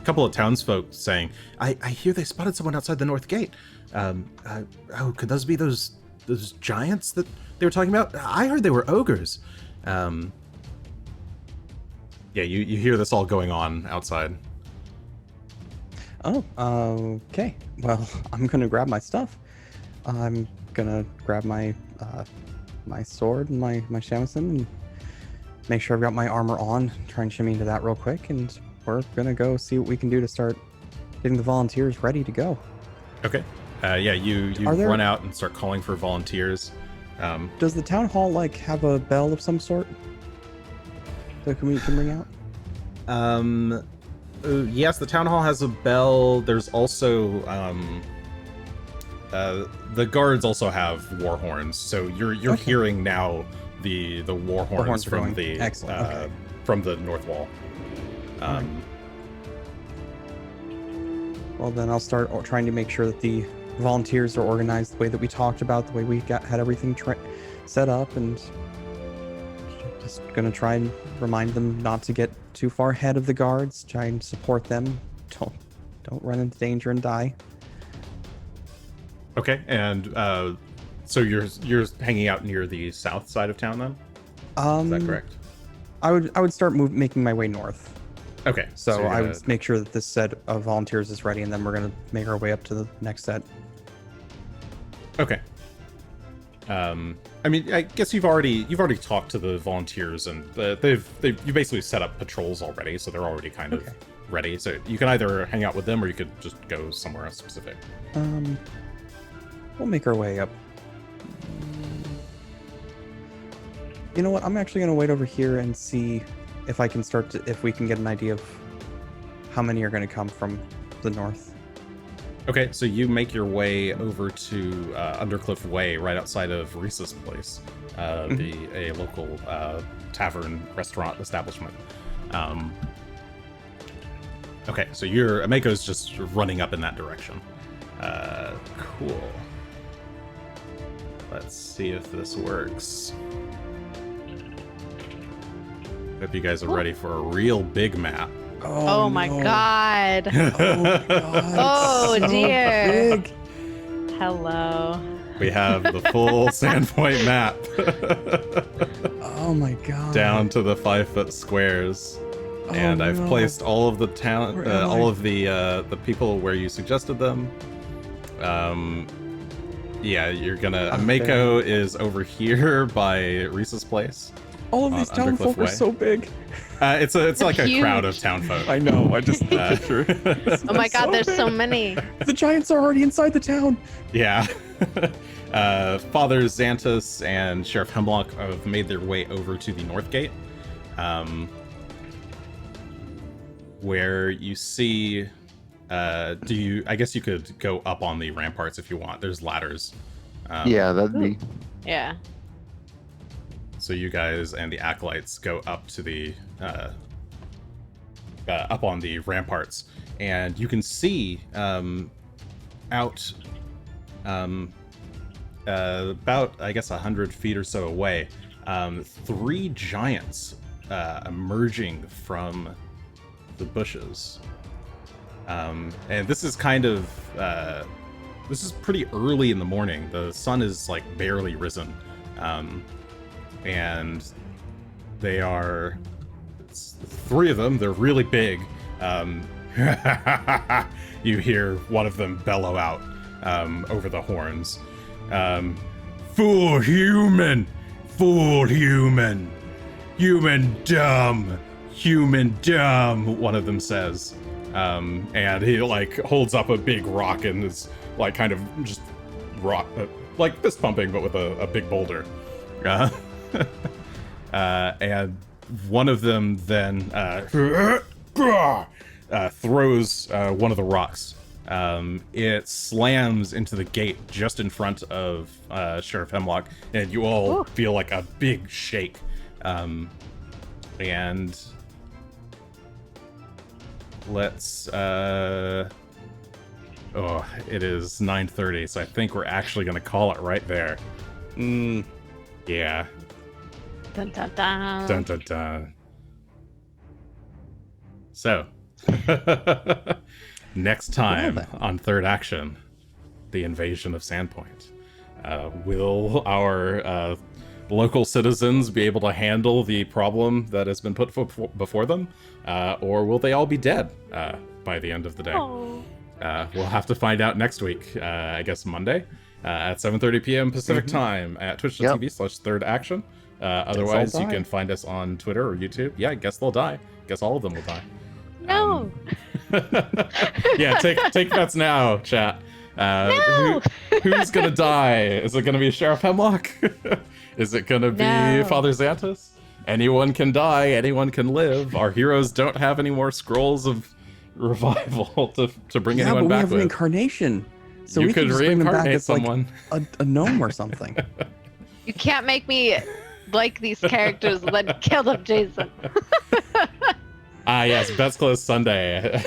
A: couple of townsfolk saying, I hear they spotted someone outside the north gate. Could those be those giants that they were talking about? I heard they were ogres. Yeah, you hear this all going on outside.
C: Oh, okay. Well, I'm gonna grab my stuff. I'm gonna grab my my sword and my shamisen and make sure I've got my armor on. Try and shimmy into that real quick, and we're gonna go see what we can do to start getting the volunteers ready to go.
A: Okay. Yeah, you run out and start calling for volunteers.
C: Does the town hall like have a bell of some sort that we can ring out?
A: Yes, the town hall has a bell. There's also the guards also have war horns. So you're
C: Okay.
A: hearing now the war horns
C: horns are
A: from
C: going.
A: the
C: Excellent. Okay.
A: from the north wall.
C: Alright. Well, then I'll start trying to make sure that the volunteers are organized the way that we talked about, the way we had everything set up, and just gonna try and remind them not to get too far ahead of the guards. Try and support them. Don't run into danger and die.
A: Okay, and so you're hanging out near the south side of town then? Is that correct?
C: I would start making my way north.
A: Okay.
C: So
A: you're
C: I
A: gonna-
C: would make sure that this set of volunteers is ready, and then we're gonna make our way up to the next set.
A: Okay. I mean, I guess you've already talked to the volunteers, and you basically set up patrols already, so they're already kind of ready. So you can either hang out with them, or you could just go somewhere specific.
C: We'll make our way up. You know what? I'm actually gonna wait over here and see if I can if we can get an idea of how many are gonna come from the north.
A: Okay, so you make your way over to Undercliff Way, right outside of Reese's place, a local tavern restaurant establishment. Okay, so Ameko's just running up in that direction. Cool. Let's see if this works. Hope you guys are ready for a real big map.
B: Oh my god.
C: Oh god.
B: Oh,
C: so
B: dear.
C: big.
B: Hello.
A: We have the full Sandpoint map.
C: Oh my god.
A: Down to the 5-foot squares. And I've
C: no.
A: placed all of the town,
C: Where am
A: all
C: I?
A: of the people where you suggested them. Yeah, you're gonna. Ameko is over here by Reese's place.
C: All of
A: on
C: these
A: Undercliff
C: townfolk are
A: Way.
C: so big.
A: It's like a
B: huge.
A: crowd of townfolk.
C: I know. I just picture.
B: Oh my god, there's so many.
C: The giants are already inside the town.
A: Yeah. Father Xantus and Sheriff Hemlock have made their way over to the north gate, where you see. I guess you could go up on the ramparts if you want. There's ladders.
D: Yeah, that'd be.
B: Yeah.
A: So you guys and the acolytes go up to the up on the ramparts, and you can see out about, I guess, 100 feet or so away, 3 giants emerging from the bushes. And this is kind of this is pretty early in the morning. The sun is like barely risen. And they are 3 of them. They're really big. You hear one of them bellow out over the horns. Fool human! Fool human! Human dumb! Human dumb! One of them says. And he like holds up a big rock and is like kind of just rock, like fist pumping, but with a big boulder. And one of them then throws one of the rocks. It slams into the gate just in front of Sheriff Hemlock, and you all feel like a big shake. And let's it is 9:30, so I think we're actually gonna call it right there. Yeah.
B: Dun dun dun.
A: Dun dun dun. So, next time
C: then.
A: on Third Action, the invasion of Sandpoint. Will our local citizens be able to handle the problem that has been put before them? Or will they all be dead by the end of the day?
B: Oh.
A: We'll have to find out next week, I guess Monday, at 7:30 p.m. Pacific time at twitch.tv/thirdaction. Otherwise, you can find us on Twitter or YouTube. Yeah, I guess they'll die. Guess all of them will die.
B: No.
A: Yeah, take bets now, chat.
B: No!
A: Who's gonna die? Is it gonna be Sheriff Hemlock? Is it gonna be
B: No.
A: Father Xantus? Anyone can die, anyone can live. Our heroes don't have any more scrolls of revival to bring anyone
C: but we
A: back
C: have
A: with.
C: reincarnation. So
A: You
C: we
A: could
C: can just bring them back
A: reincarnate
C: as like
A: someone.
C: a gnome or something.
B: You can't make me like these characters and then kill them, Jason.
A: Yes, bets close Sunday.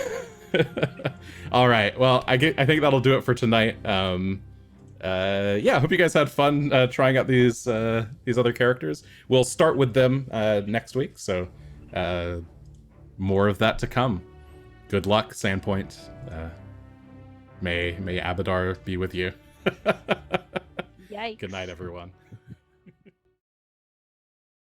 A: All right, well, I think that'll do it for tonight. Yeah, hope you guys had fun trying out these other characters. We'll start with them next week, so more of that to come. Good luck, Sandpoint. May Abadar be with you.
B: Yikes.
A: Good night, everyone.